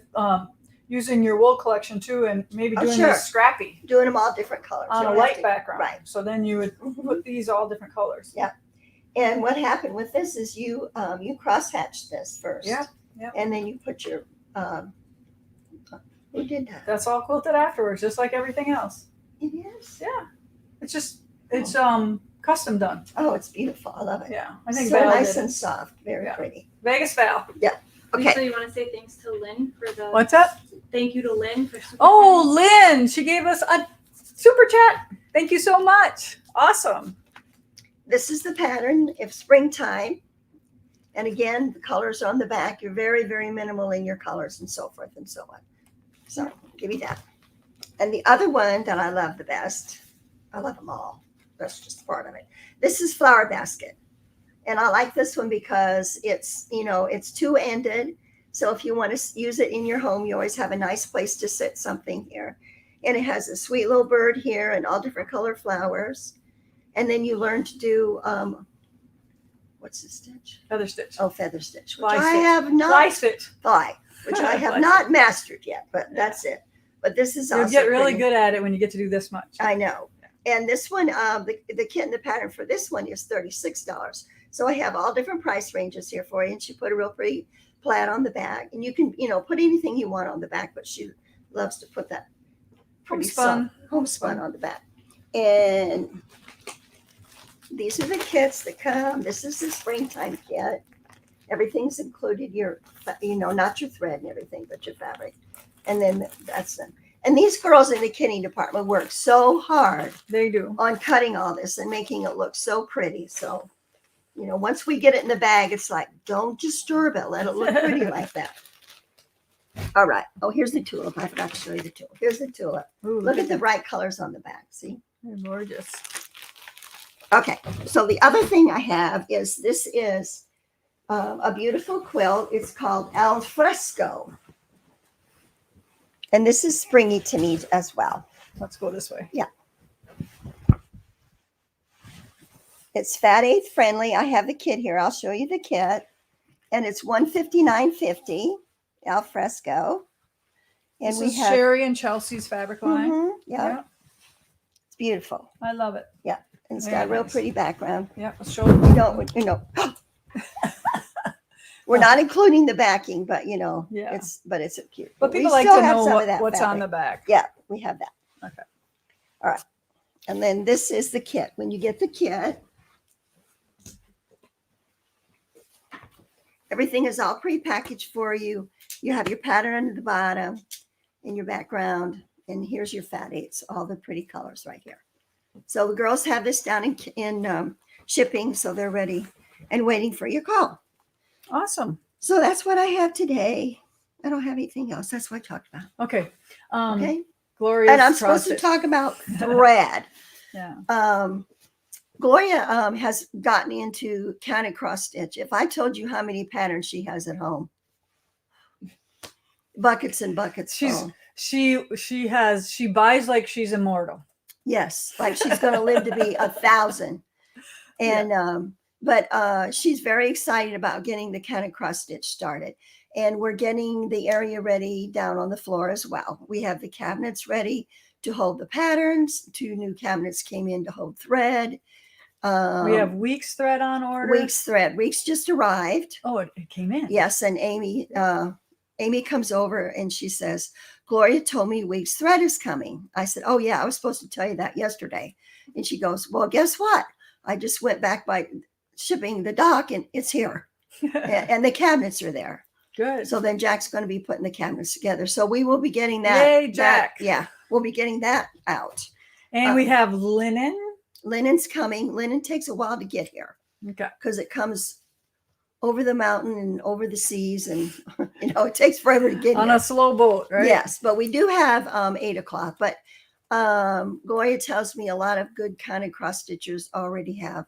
using your wool collection too, and maybe Oh, doing sure. this scrappy Doing them all different colors. on You a don't have light to- background. Right. So then you would Mhm. put these all different colors. Yeah. And what happened with this is you cross-hatched this first. Yeah, yeah. And then you put your, who did that? That's all quilted afterwards, just like everything else. It is? Yeah. It's custom done. Oh, it's beautiful. I love it. Yeah. I think So Val nice did and it. soft. Very Yeah. pretty. Vegas Val. Okay. So you want to say thanks to Lynn for the What's that? thank you to Lynn for super Oh, Lynn, she gave us a super chat. Thank you so much. Awesome. This is the pattern if springtime. And again, the colors are on the back. You're very, very minimal in your colors and so forth and so on. So give me that. And the other one that I love the best, I love them all. That's just part of it. This is Flower Basket. And I like this one because it's, it's two-ended. So if you want to use it in your home, you always have a nice place to sit something here. And it has a sweet little bird here and all different color flowers. And then you learn to do, what's the stitch? Feather stitch. Oh, feather stitch, which Fly I stitch. have not, Fly stitch. which I have Fly not mastered yet, but that's it. But this is You'll also get really pretty. good at it when you get to do this much. I know. And this one, the kit and the pattern for this one is $36. So I have all different price ranges here for you. And she put a real pretty plaid on the back. And you can, put anything you want on the back, but she loves to put that homespun on the back. And these are the kits that come. This is the springtime kit. Everything's included, not your thread and everything, but your fabric. And then that's them. And these girls in the kitting department work so hard. They do. On cutting all this and making it look so pretty. So, once we get it in the bag, it's like, don't disturb it. Let it look pretty like that. All right. Oh, here's the tulip. I forgot to show you the tulip. Here's the tulip. Ooh, look at the bright colors on the back. See? They're gorgeous. Okay. So the other thing I have is this is a beautiful quilt. It's called Al Fresco. And this is springy to me as well. Let's go this way. Yeah. It's fat eighth friendly. I have the kit here. I'll show you the kit. And it's $159.50 al fresco. And This we is have Sherry and Chelsea's fabric line. yeah. It's beautiful. I love it. Yeah. And it's Very got a real nice. pretty background. Yeah, let's show it. We're not including the backing, but Yeah. it's cute. But we people like still to have know some of that what's on fabric. the back. Yeah, we have that. Okay. All right. And then this is the kit. When you get the kit, everything is all prepackaged for you. You have your pattern under the bottom and your background. And here's your fat eights, all the pretty colors right here. So the girls have this down in shipping, so they're ready and waiting for your call. Awesome. So that's what I have today. I don't have anything else. That's what I talked about. Okay. Okay. Gloria's And I'm supposed to CrossFit. talk about thread. Yeah. Gloria has gotten into counting cross stitch. If I told you how many patterns she has at home, buckets and buckets. full. She buys like she's immortal. Yes, like she's going to live to be 1,000. And but she's very excited about getting the counting cross stitch started. And we're getting the area ready down on the floor as well. We have the cabinets ready to hold the patterns. 2 new cabinets came in to hold thread. We have Weeks thread on order. Weeks thread. Weeks just arrived. Oh, it came in. Yes, and Amy comes over and she says, Gloria told me Weeks thread is coming. I said, oh yeah, I was supposed to tell you that yesterday. And she goes, well, guess what? I just went back by shipping the dock and it's here. And the cabinets are there. Good. So then Jack's going to be putting the cabinets together. So we will be getting that. Yay, Jack. We'll be getting that out. And we have linen. Linen's coming. Linen takes a while to get here Okay. because it comes over the mountain and over the seas, and it takes forever to get On here. a slow boat, right? Yes, but we do have 8 o'clock. But Gloria tells me a lot of good kind of cross stitchers already have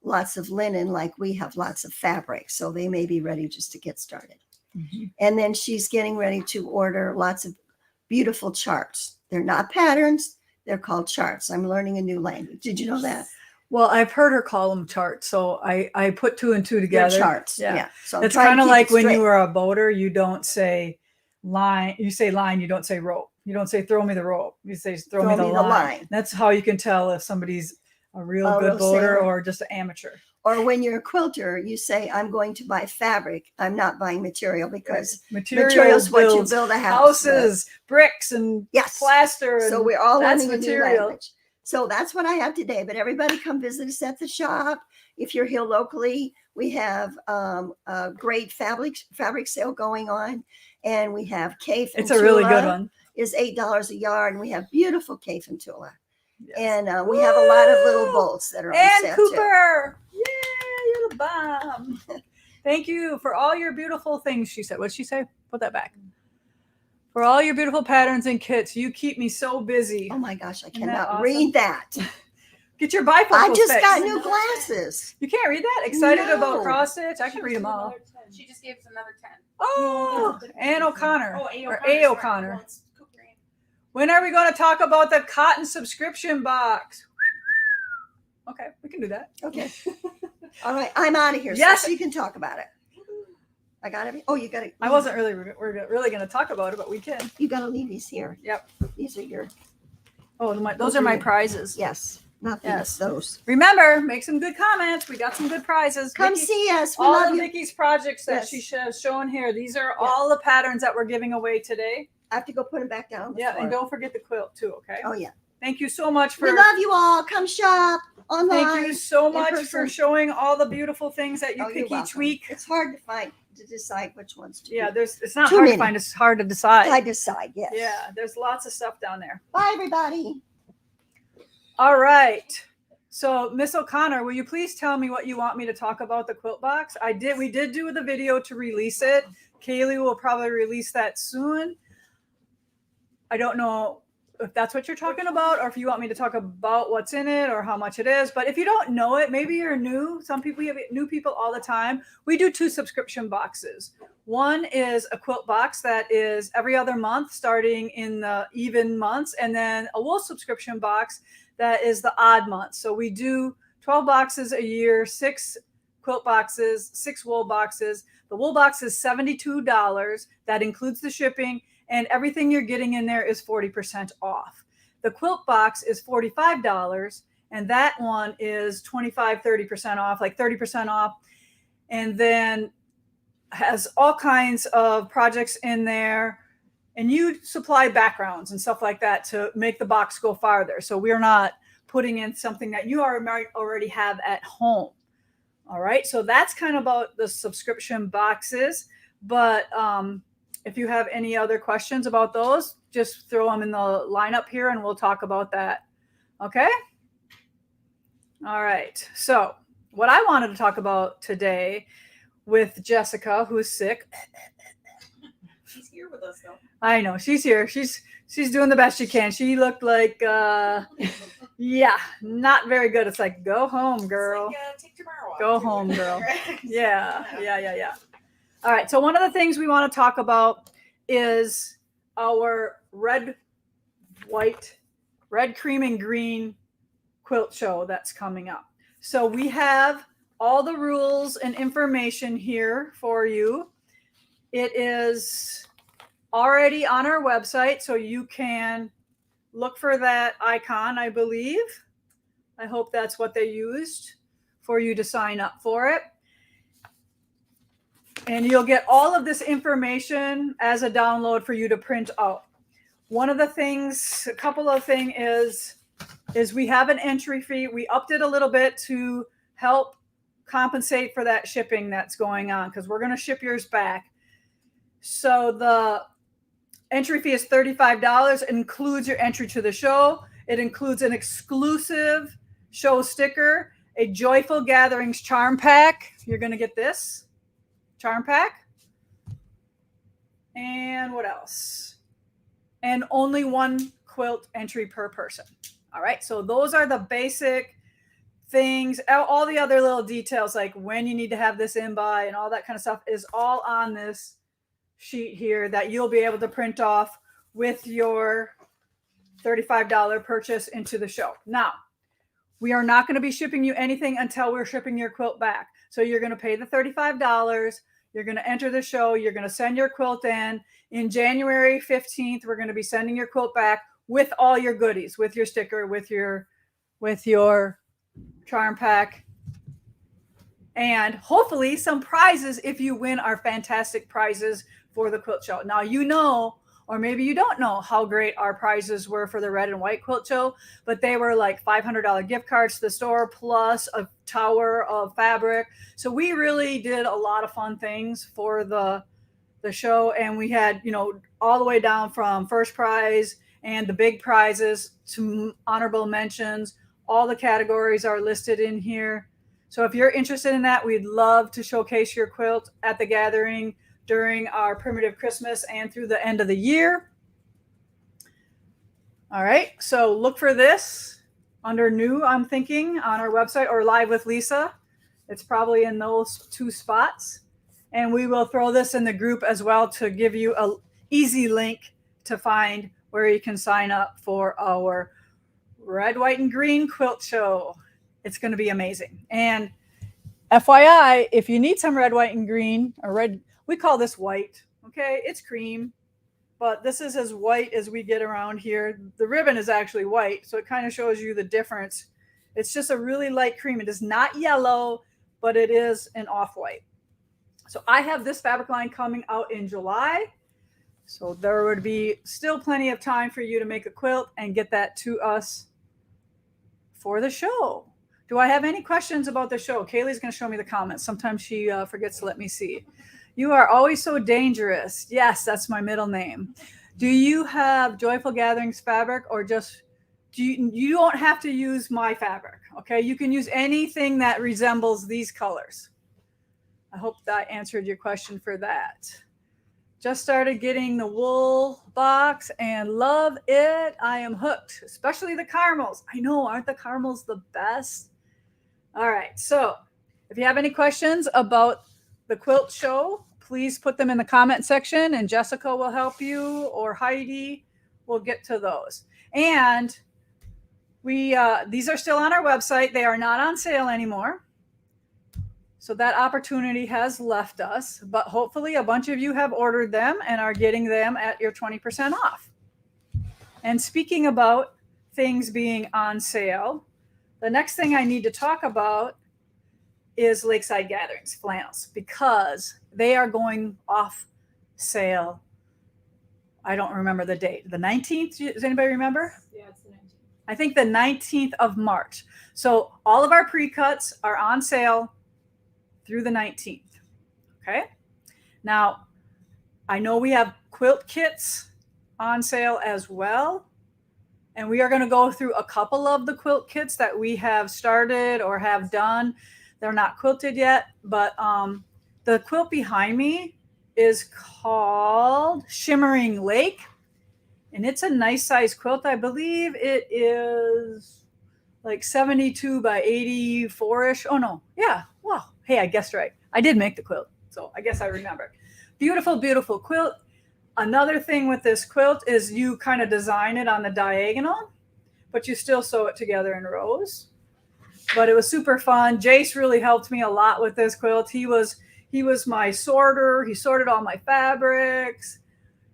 lots of linen, like we have lots of fabric, so they may be ready just to get started. Mm-hmm. And then she's getting ready to order lots of beautiful charts. They're not patterns; they're called charts. I'm learning a new language. Did you know that? Well, I've heard her call them charts, so I put 2 and 2 They're together. charts. Yeah. Yeah. So I'm It's trying to kind of keep like it when straight. you were a boater, you don't say line. You say line. You don't say rope. You don't say throw me the rope. You say throw me the line. That's how you can tell if somebody's a real good boater sailor. or just an amateur. Or when you're a quilter, you say, I'm going to buy fabric. I'm not buying material because Materials what you builds build a house. houses, bricks, and Yes. plaster. And So we're all that's learning a new material. language. So that's what I have today. But everybody come visit us at the shop. If you're here locally, we have a great fabric sale going on. And we have Cafe and It's a really good Tula one. is $8 a yard. And we have beautiful Cafe and Tula. Yes. And we have a lot of little bolts that are on And sale too. Cooper. Yay, you're the bomb. Thank you for all your beautiful things, she said. What did she say? Put that back. For all your beautiful patterns and kits. You keep me so busy. Oh my gosh, I Isn't that cannot awesome? read that. Get your bifocals I just fixed. got new glasses. You can't read that? Excited No. about cross stitch? I can read them all. She just gave us another 10. Oh, Ann O'Connor. Oh, A. Or O'Connor. A. sorry. O'Connor. Well, it's Cooper Ann. When are we going to talk about the cotton subscription box? Okay, we can do that. Okay. All right. I'm out of here. Yes. So you can talk about it. I got everything. Oh, you got it. I wasn't really, we're really going to talk about it, but we can. You got to leave these here. Yep. These are your. Oh, those are my prizes. Yes, not these, Yes. those. Remember, make some good comments. We got some good prizes. Come Mickey, see us. We all love of you. Mickey's projects that Yes. she has shown here. These are all the patterns that we're giving away today. I have to go put them back down. on the Yeah, floor. and don't forget the quilt too, okay? Oh, yeah. Thank you so much for We love you all. Come shop online. thank you so in much for person. showing all the beautiful things that you Oh, you're pick each welcome. week. It's hard to decide which ones to Yeah, do. it's not Too hard many. to find, it's hard to decide. I decide, yes. Yeah, there's lots of stuff down there. Bye, everybody. All right. So, Miss O'Connor, will you please tell me what you want me to talk about the quilt box? We did do the video to release it. Kaylee will probably release that soon. I don't know if that's what you're talking about or if you want me to talk about what's in it or how much it is. But if you don't know it, maybe you're new. Some people, we have new people all the time. We do 2 subscription boxes. One is a quilt box that is every other month starting in the even months, and then a wool subscription box that is the odd months. So we do 12 boxes a year, 6 quilt boxes, 6 wool boxes. The wool box is $72. That includes the shipping, and everything you're getting in there is 40% off. The quilt box is $45, and that one is 30% off, like 30% off. And then has all kinds of projects in there, and you supply backgrounds and stuff like that to make the box go farther. So we're not putting in something that you already have at home. All right. So that's kind of about the subscription boxes. But if you have any other questions about those, just throw them in the lineup here and we'll talk about that. Okay. All right. So what I wanted to talk about today with Jessica, who's sick. She's here with us though. I know she's here. She's doing the best she can. She looked like, yeah, not very good. It's like, go home, girl. It's like, take tomorrow off. Go home, girl. Yeah. All right. So one of the things we want to talk about is our red, cream, and green quilt show that's coming up. So we have all the rules and information here for you. It is already on our website, so you can look for that icon, I believe. I hope that's what they used for you to sign up for it. And you'll get all of this information as a download for you to print out. A couple of things is we have an entry fee. We upped it a little bit to help compensate for that shipping that's going on, because we're going to ship yours back. So the entry fee is $35. It includes your entry to the show. It includes an exclusive show sticker, a Joyful Gatherings charm pack. You're going to get this charm pack. And what else? And only 1 quilt entry per person. All right. So those are the basic things. All the other little details, like when you need to have this in by and all that kind of stuff, is all on this sheet here that you'll be able to print off with your $35 purchase into the show. Now, we are not going to be shipping you anything until we're shipping your quilt back. So you're going to pay the $35. You're going to enter the show. You're going to send your quilt in. In January 15th, we're going to be sending your quilt back with all your goodies, with your sticker, with your charm pack, and hopefully some prizes if you win our fantastic prizes for the quilt show. Now, you know, or maybe you don't know how great our prizes were for the red and white quilt show, but they were like $500 gift cards to the store plus a tower of fabric. So we really did a lot of fun things for the show, and we had, all the way down from first prize and the big prizes to honorable mentions. All the categories are listed in here. So if you're interested in that, we'd love to showcase your quilt at the gathering during our primitive Christmas and through the end of the year. All right. So look for this under new, I'm thinking, on our website, or Live with Lisa. It's probably in those 2 spots. And we will throw this in the group as well to give you an easy link to find where you can sign up for our red, white, and green quilt show. It's going to be amazing. And FYI, if you need some red, white, and green, or red, we call this white. Okay, it's cream, but this is as white as we get around here. The ribbon is actually white, so it kind of shows you the difference. It's just a really light cream. It is not yellow, but it is an off-white. So I have this fabric line coming out in July. So there would be still plenty of time for you to make a quilt and get that to us for the show. Do I have any questions about the show? Kaylee's going to show me the comments. Sometimes she forgets to let me see. You are always so dangerous. Yes, that's my middle name. Do you have Joyful Gatherings fabric, or just you don't have to use my fabric? Okay, you can use anything that resembles these colors. I hope that answered your question for that. Just started getting the wool box and love it. I am hooked, especially the caramels. I know, aren't the caramels the best? All right, so if you have any questions about the quilt show, please put them in the comment section and Jessica will help you, or Heidi will get to those. And these are still on our website. They are not on sale anymore. So that opportunity has left us, but hopefully a bunch of you have ordered them and are getting them at your 20% off. And speaking about things being on sale, the next thing I need to talk about is Lakeside Gatherings flannels, because they are going off sale. I don't remember the date. The 19th? Does anybody remember? Yeah, it's the 19th. I think the 19th of March. So all of our pre-cuts are on sale through the 19th. Okay. Now, I know we have quilt kits on sale as well. And we are going to go through a couple of the quilt kits that we have started or have done. They're not quilted yet, but the quilt behind me is called Shimmering Lake. And it's a nice size quilt. I believe it is like 72 by 84-ish. Oh, no. Yeah. Wow. Hey, I guessed right. I did make the quilt, so I guess I remember. Beautiful, beautiful quilt. Another thing with this quilt is you kind of design it on the diagonal, but you still sew it together in rows. But it was super fun. Jace really helped me a lot with this quilt. He was my sorter. He sorted all my fabrics.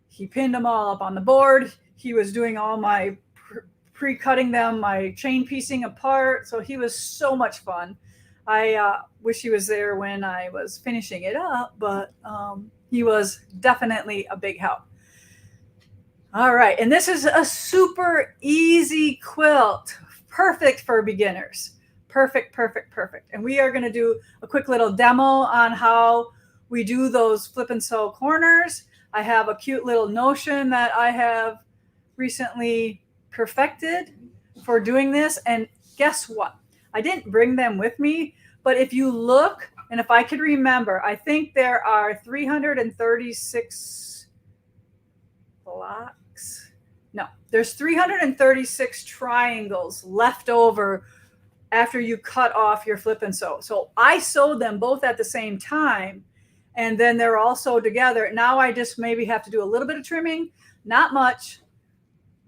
He pinned them all up on the board. He was doing all my pre-cutting them, my chain piecing apart. So he was so much fun. I wish he was there when I was finishing it up, but he was definitely a big help. All right. And this is a super easy quilt. Perfect for beginners. Perfect, perfect, perfect. And we are going to do a quick little demo on how we do those flip and sew corners. I have a cute little notion that I have recently perfected for doing this. And guess what? I didn't bring them with me, but if you look, and if I could remember, I think there are 336 blocks. No, there's 336 triangles left over after you cut off your flip and sew. So I sewed them both at the same time, and then they're all sewed together. Now I just maybe have to do a little bit of trimming, not much,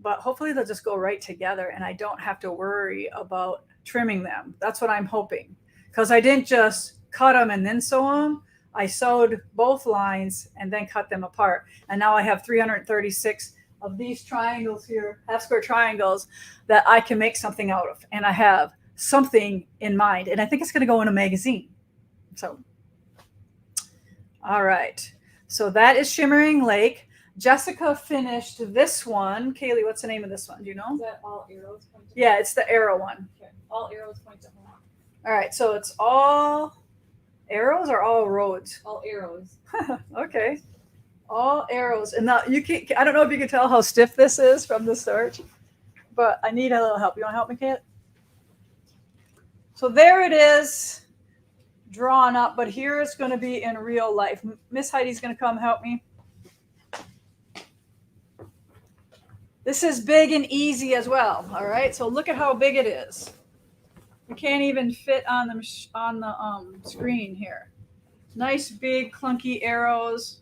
but hopefully they'll just go right together and I don't have to worry about trimming them. That's what I'm hoping, because I didn't just cut them and then sew them. I sewed both lines and then cut them apart. And now I have 336 of these triangles here, half square triangles, that I can make something out of. And I have something in mind, and I think it's going to go in a magazine. So, all right. So that is Shimmering Lake. Jessica finished this one. Kaylee, what's the name of this one? Do you know? Is that all arrows point to home? Yeah, it's the arrow one. Okay. All arrows point to home. All right. So it's all arrows or all roads? All arrows. Okay. All arrows. And now you can, I don't know if you can tell how stiff this is from the start, but I need a little help. You want to help me, Kate? So there it is, drawn up, but here it's going to be in real life. Miss Heidi's going to come help me. This is big and easy as well. All right, so look at how big it is. We can't even fit on the screen here. Nice big clunky arrows.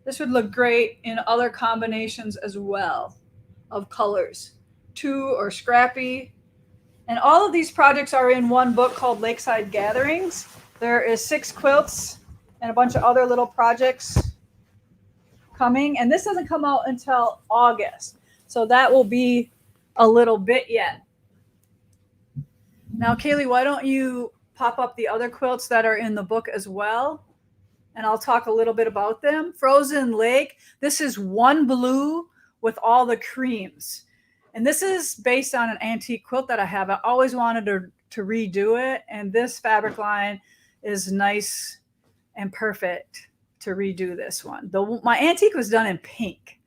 This would look great in other combinations as well of colors, 2 or scrappy. And all of these projects are in one book called Lakeside Gatherings. There is 6 quilts and a bunch of other little projects coming, and this doesn't come out until August. So that will be a little bit yet. Now, Kaylee, why don't you pop up the other quilts that are in the book as well? And I'll talk a little bit about them. Frozen Lake. This is one blue with all the creams. And this is based on an antique quilt that I have. I always wanted to redo it. And this fabric line is nice and perfect to redo this one. My antique was done in pink.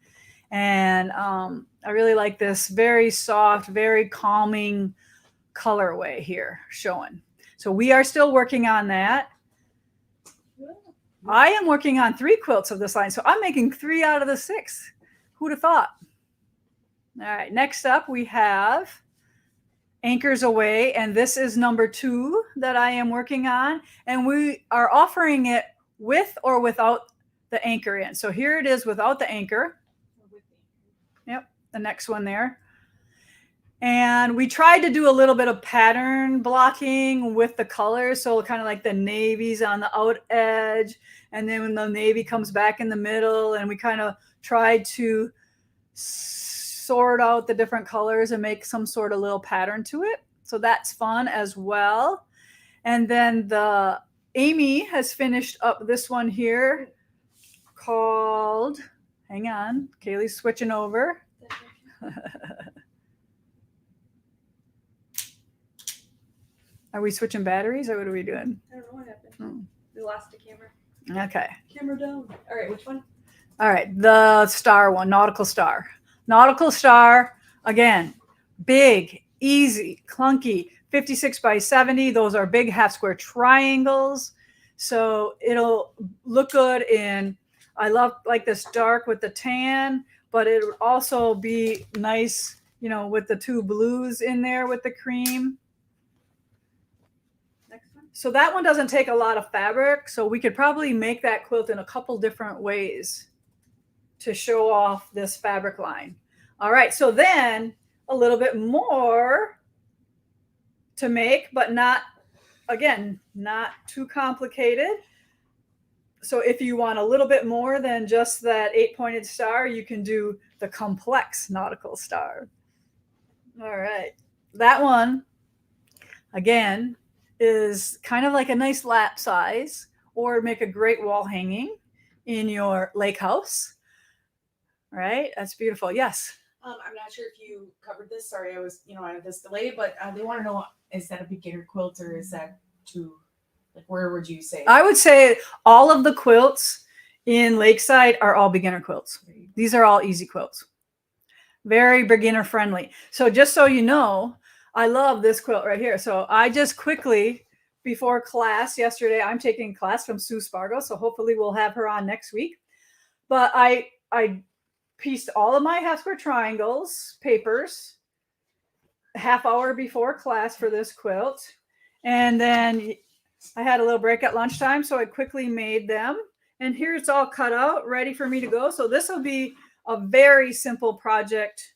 And I really like this very soft, very calming colorway here showing. So we are still working on that. I am working on 3 quilts of this line. So I'm making 3 out of the 6. Who'd have thought? All right, next up we have Anchors Away, and this is number 2 that I am working on, and we are offering it with or without the anchor in. So here it is without the anchor. Yep, the next one there. And we tried to do a little bit of pattern blocking with the colors, so kind of like the navies on the out edge, and then when the navy comes back in the middle, and we kind of tried to sort out the different colors and make some sort of little pattern to it. So that's fun as well. And then Amy has finished up this one here called, hang on, Kaylee's switching over. Are we switching batteries or what are we doing? I don't know what happened. Oh. We lost the camera. Okay. Camera down. All right, which one? All right. The star one, Nautical Star. Nautical Star, again, big, easy, clunky, 56 by 70. Those are big half square triangles. So it'll look good in, I love like this dark with the tan, but it would also be nice, you know, with the 2 blues in there with the cream. So that one doesn't take a lot of fabric, so we could probably make that quilt in a couple different ways to show off this fabric line. All right, so then a little bit more to make, but not, again, not too complicated. So if you want a little bit more than just that 8-pointed star, you can do the complex nautical star. All right, that one, again, is kind of like a nice lap size, or make a great wall hanging in your lake house. Right? That's beautiful. Yes. I'm not sure if you covered this. Sorry, I had this delay, but they want to know, is that a beginner quilt or is that where would you say? I would say all of the quilts in Lakeside are all beginner quilts. These are all easy quilts. Very beginner friendly. So just so you know, I love this quilt right here. So I just quickly, before class yesterday, I'm taking class from Sue Spargo, so hopefully we'll have her on next week. But I pieced all of my half square triangles, papers, half hour before class for this quilt. And then I had a little break at lunchtime, so I quickly made them. And here it's all cut out, ready for me to go. So this will be a very simple project.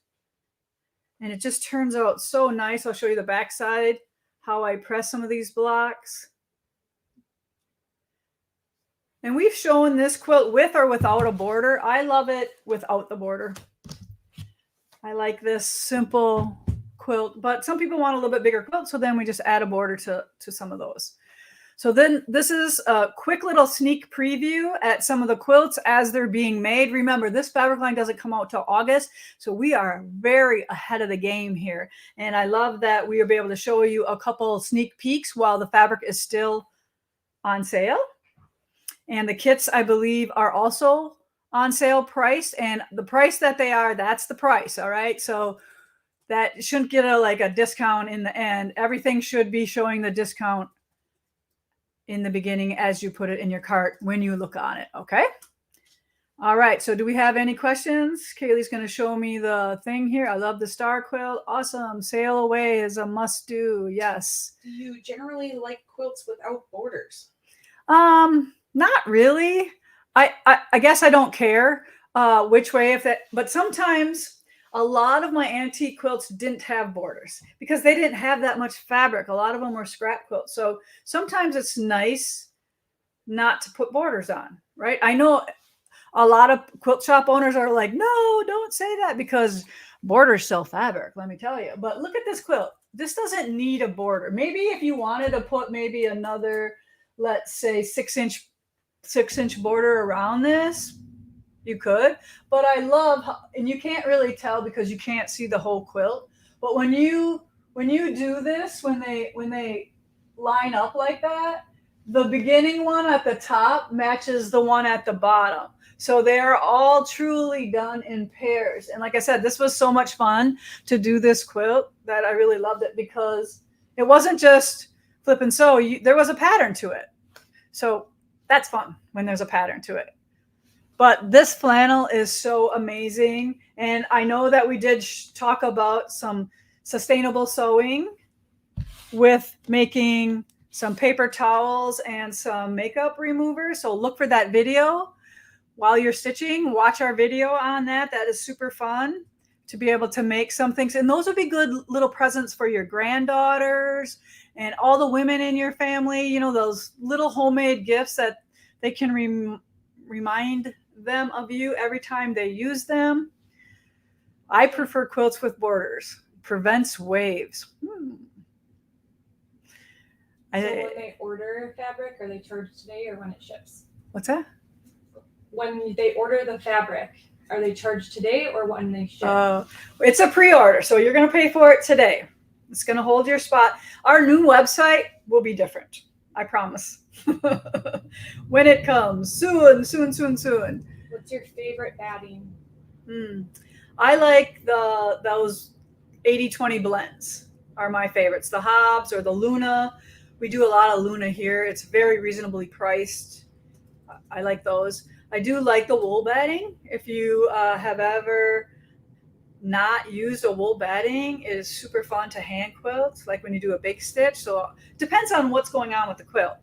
And it just turns out so nice. I'll show you the back side, how I press some of these blocks. And we've shown this quilt with or without a border. I love it without the border. I like this simple quilt, but some people want a little bit bigger quilt, so then we just add a border to some of those. So then this is a quick little sneak preview at some of the quilts as they're being made. Remember, this fabric line doesn't come out till August, so we are very ahead of the game here. And I love that we will be able to show you a couple sneak peeks while the fabric is still on sale. And the kits, I believe, are also on sale priced, and the price that they are, that's the price. All right. So that shouldn't get a discount in the end. Everything should be showing the discount in the beginning as you put it in your cart when you look on it. Okay. All right. So do we have any questions? Kaylee's going to show me the thing here. I love the star quilt. Awesome. Sail away is a must do. Yes. Do you generally like quilts without borders? Not really. I guess I don't care which way, but sometimes a lot of my antique quilts didn't have borders because they didn't have that much fabric. A lot of them were scrap quilts. So sometimes it's nice not to put borders on, right? I know a lot of quilt shop owners are like, no, don't say that, because borders sell fabric, let me tell you. But look at this quilt. This doesn't need a border. Maybe if you wanted to put maybe another, let's say 6-inch border around this, you could. But I love and you can't really tell because you can't see the whole quilt. But when you do this, when they line up like that, the beginning one at the top matches the one at the bottom. So they're all truly done in pairs. And like I said, this was so much fun to do this quilt that I really loved it, because it wasn't just flip and sew. There was a pattern to it. So that's fun when there's a pattern to it. But this flannel is so amazing. And I know that we did talk about some sustainable sewing with making some paper towels and some makeup removers. So look for that video while you're stitching. Watch our video on that. That is super fun to be able to make some things. And those would be good little presents for your granddaughters and all the women in your family. You know, those little homemade gifts that they can remind them of you every time they use them. I prefer quilts with borders. Prevents waves. So when they order fabric, are they charged today or when it ships? What's that? When they order the fabric, are they charged today or when they ship? It's a pre-order, so you're going to pay for it today. It's going to hold your spot. Our new website will be different. I promise. When it comes, soon. What's your favorite batting? I like those 80-20 blends are my favorites. The Hobbs or the Luna. We do a lot of Luna here. It's very reasonably priced. I like those. I do like the wool batting. If you have ever not used a wool batting, it is super fun to hand quilt, like when you do a bake stitch. So it depends on what's going on with the quilt.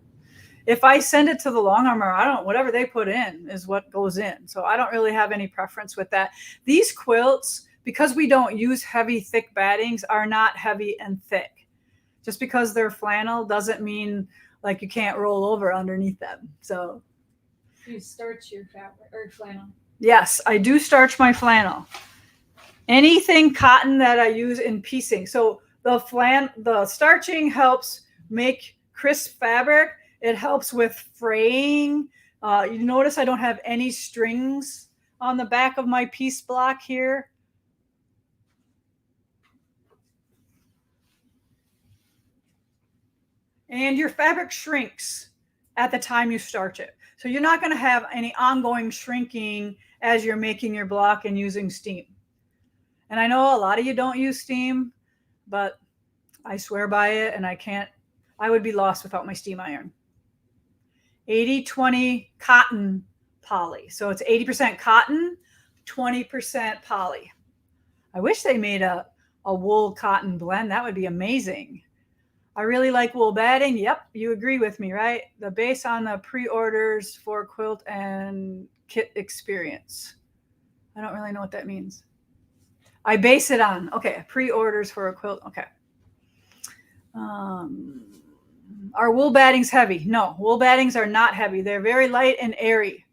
If I send it to the long armor, whatever they put in is what goes in. So I don't really have any preference with that. These quilts, because we don't use heavy, thick battings, are not heavy and thick. Just because they're flannel doesn't mean like you can't roll over underneath them. So You starch your fabric or flannel? Yes, I do starch my flannel. Anything cotton that I use in piecing. So the starching helps make crisp fabric. It helps with fraying. You notice I don't have any strings on the back of my piece block here. And your fabric shrinks at the time you starch it. So you're not going to have any ongoing shrinking as you're making your block and using steam. And I know a lot of you don't use steam, but I swear by it, and I would be lost without my steam iron. 80-20 cotton poly. So it's 80% cotton, 20% poly. I wish they made a wool cotton blend. That would be amazing. I really like wool batting. Yep, you agree with me, right? The base on the pre-orders for quilt and kit experience. I don't really know what that means. I base it on, okay, pre-orders for a quilt. Okay. Are wool battings heavy? No, wool battings are not heavy. They're very light and airy.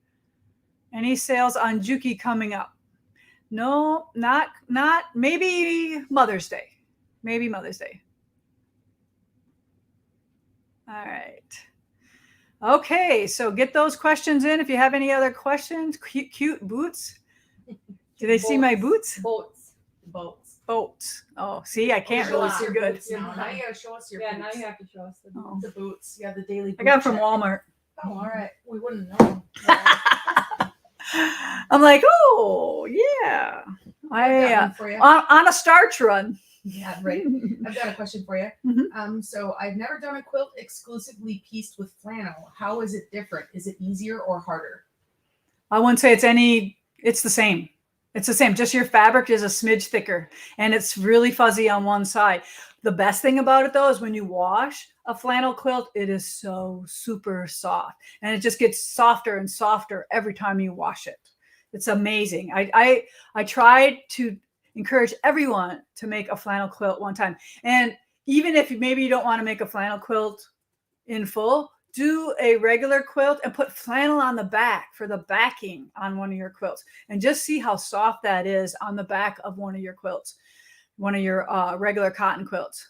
Any sales on Juki coming up? No, not maybe Mother's Day. Maybe Mother's Day. All right. Okay, so get those questions in. If you have any other questions, cute boots. Do they see my boots? Boats. Oh, see, I can't really see good. Now you gotta show us your Yeah, boots. now you have to show us the Oh. The boots. Yeah, the daily. I got them boot from check. Walmart. Oh, all right. We wouldn't know. I'm like, oh yeah. I've got one for you. On a starch run. Yeah, right. I've got a question for you. Mhm. So I've never done a quilt exclusively pieced with flannel. How is it different? Is it easier or harder? I wouldn't say it's the same. It's the same. Just your fabric is a smidge thicker and it's really fuzzy on one side. The best thing about it though is when you wash a flannel quilt, it is so super soft and it just gets softer and softer every time you wash it. It's amazing. I tried to encourage everyone to make a flannel quilt one time. And even if maybe you don't want to make a flannel quilt in full, do a regular quilt and put flannel on the back for the backing on one of your quilts, and just see how soft that is on the back of one of your quilts, one of your regular cotton quilts.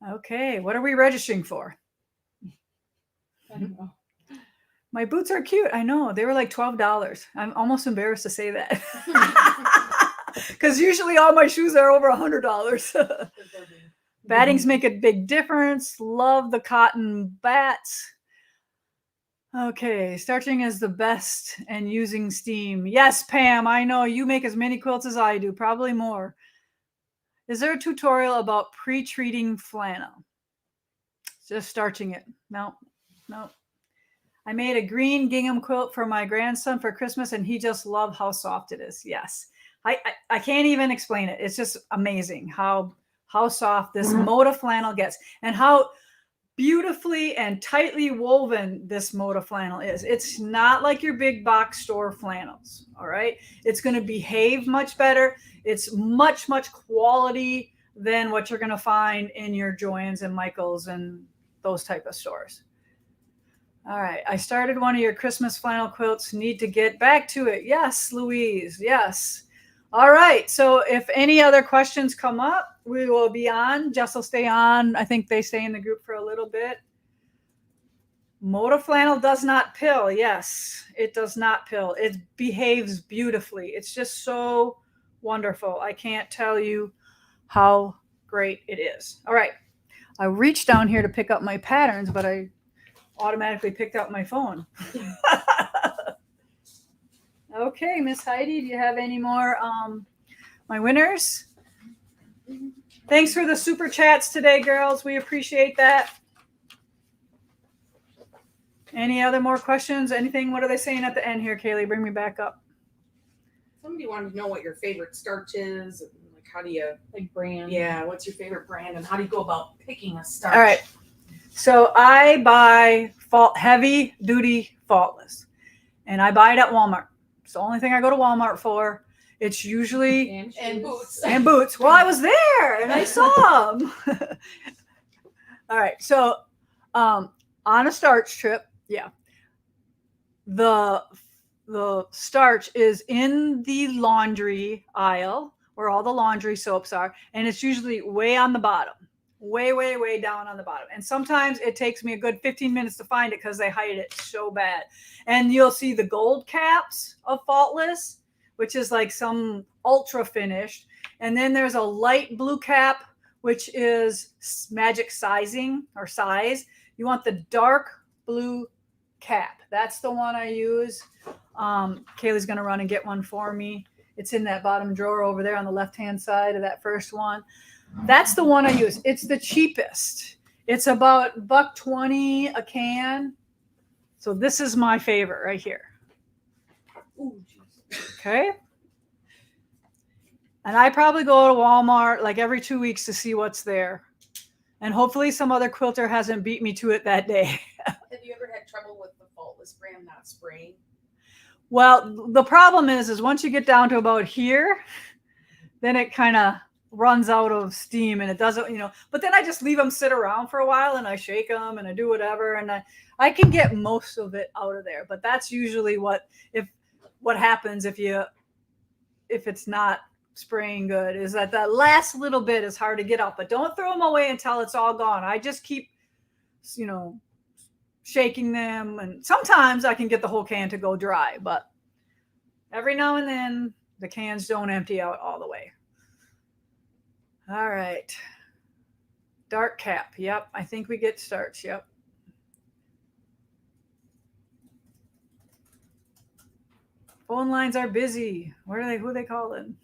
Okay, what are we registering for? I don't know. My boots are cute. I know. They were like $12. I'm almost embarrassed to say that. Because usually all my shoes are over $100. Battings make a big difference. Love the cotton bats. Okay, starching is the best and using steam. Yes, Pam, I know you make as many quilts as I do, probably more. Is there a tutorial about pre-treating flannel? Just starching it. No. I made a green gingham quilt for my grandson for Christmas, and he just loved how soft it is. Yes. I can't even explain it. It's just amazing how soft this Moda flannel gets, and how beautifully and tightly woven this Moda flannel is. It's not like your big box store flannels. All right. It's going to behave much better. It's much quality than what you're going to find in your Joann's and Michael's and those type of stores. All right. I started one of your Christmas flannel quilts. Need to get back to it. Yes, Louise. Yes. All right. So if any other questions come up, we will be on. Jess will stay on. I think they stay in the group for a little bit. Moda flannel does not pill. Yes, it does not pill. It behaves beautifully. It's just so wonderful. I can't tell you how great it is. All right. I reached down here to pick up my patterns, but I automatically picked up my phone. Okay, Miss Heidi, do you have any more my winners? Thanks for the super chats today, girls. We appreciate that. Any other more questions? Anything? What are they saying at the end here, Kaylee? Bring me back up. Somebody wanted to know what your favorite starch is. And like, how do you, Like brand. yeah, what's your favorite brand, and how do you go about picking a starch? All right. So I buy heavy duty faultless, and I buy it at Walmart. It's the only thing I go to Walmart for. It's usually And And shoes. boots. and boots. Well, I was there and I saw them. All right. So on a starch trip, yeah, the starch is in the laundry aisle where all the laundry soaps are, and it's usually way on the bottom, way down on the bottom. And sometimes it takes me a good 15 minutes to find it because they hide it so bad. And you'll see the gold caps of faultless, which is like some ultra finished. And then there's a light blue cap, which is magic sizing or size. You want the dark blue cap. That's the one I use. Kaylee's going to run and get one for me. It's in that bottom drawer over there on the left-hand side of that first one. That's the one I use. It's the cheapest. It's about $1.20 a can. So this is my favorite right here. Ooh, geez. Okay. And I probably go to Walmart like every 2 weeks to see what's there. And hopefully some other quilter hasn't beat me to it that day. Have you ever had trouble with the faultless brand not spraying? Well, the problem is once you get down to about here, then it kind of runs out of steam and it doesn't, but then I just leave them sit around for a while and I shake them and I do whatever. And I can get most of it out of there, but that's usually what happens if it's not spraying good, is that last little bit is hard to get out, but don't throw them away until it's all gone. I just keep, shaking them, and sometimes I can get the whole can to go dry, but every now and then the cans don't empty out all the way. All right. Dark cap. Yep. I think we get starch. Yep. Phone lines are busy. Who are they calling?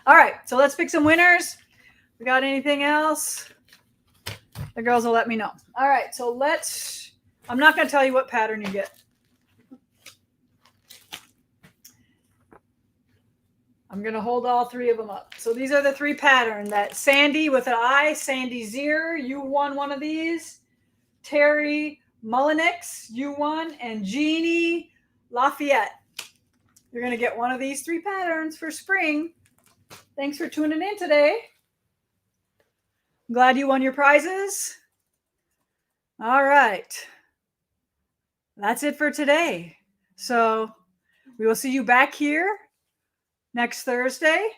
All right. So let's pick some winners. We got anything else? The girls will let me know. All right. So I'm not going to tell you what pattern you get. I'm going to hold all three of them up. So these are the three patterns. That Sandy with an I, Sandy Zier, you won one of these. Terry Mullenix, you won. And Jeannie Lafayette. You're going to get one of these three patterns for spring. Thanks for tuning in today. I'm glad you won your prizes. All right. That's it for today. So we will see you back here next Thursday.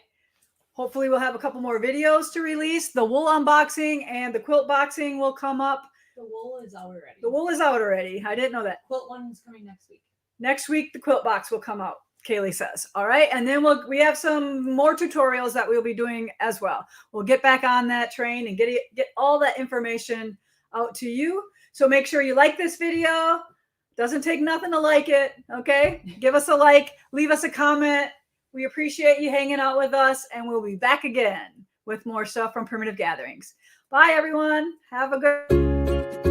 Hopefully we'll have a couple more videos to release. The wool unboxing and the quilt boxing will come up. The wool is out already. The wool is out already. I didn't know that. Quilt one is coming next week. Next week, the quilt box will come out, Kaylee says. All right. And then we have some more tutorials that we'll be doing as well. We'll get back on that train and get all that information out to you. So make sure you like this video. Doesn't take nothing to like it. Okay. Give us a like, leave us a comment. We appreciate you hanging out with us, and we'll be back again with more stuff from Primitive Gatherings. Bye, everyone. Have a good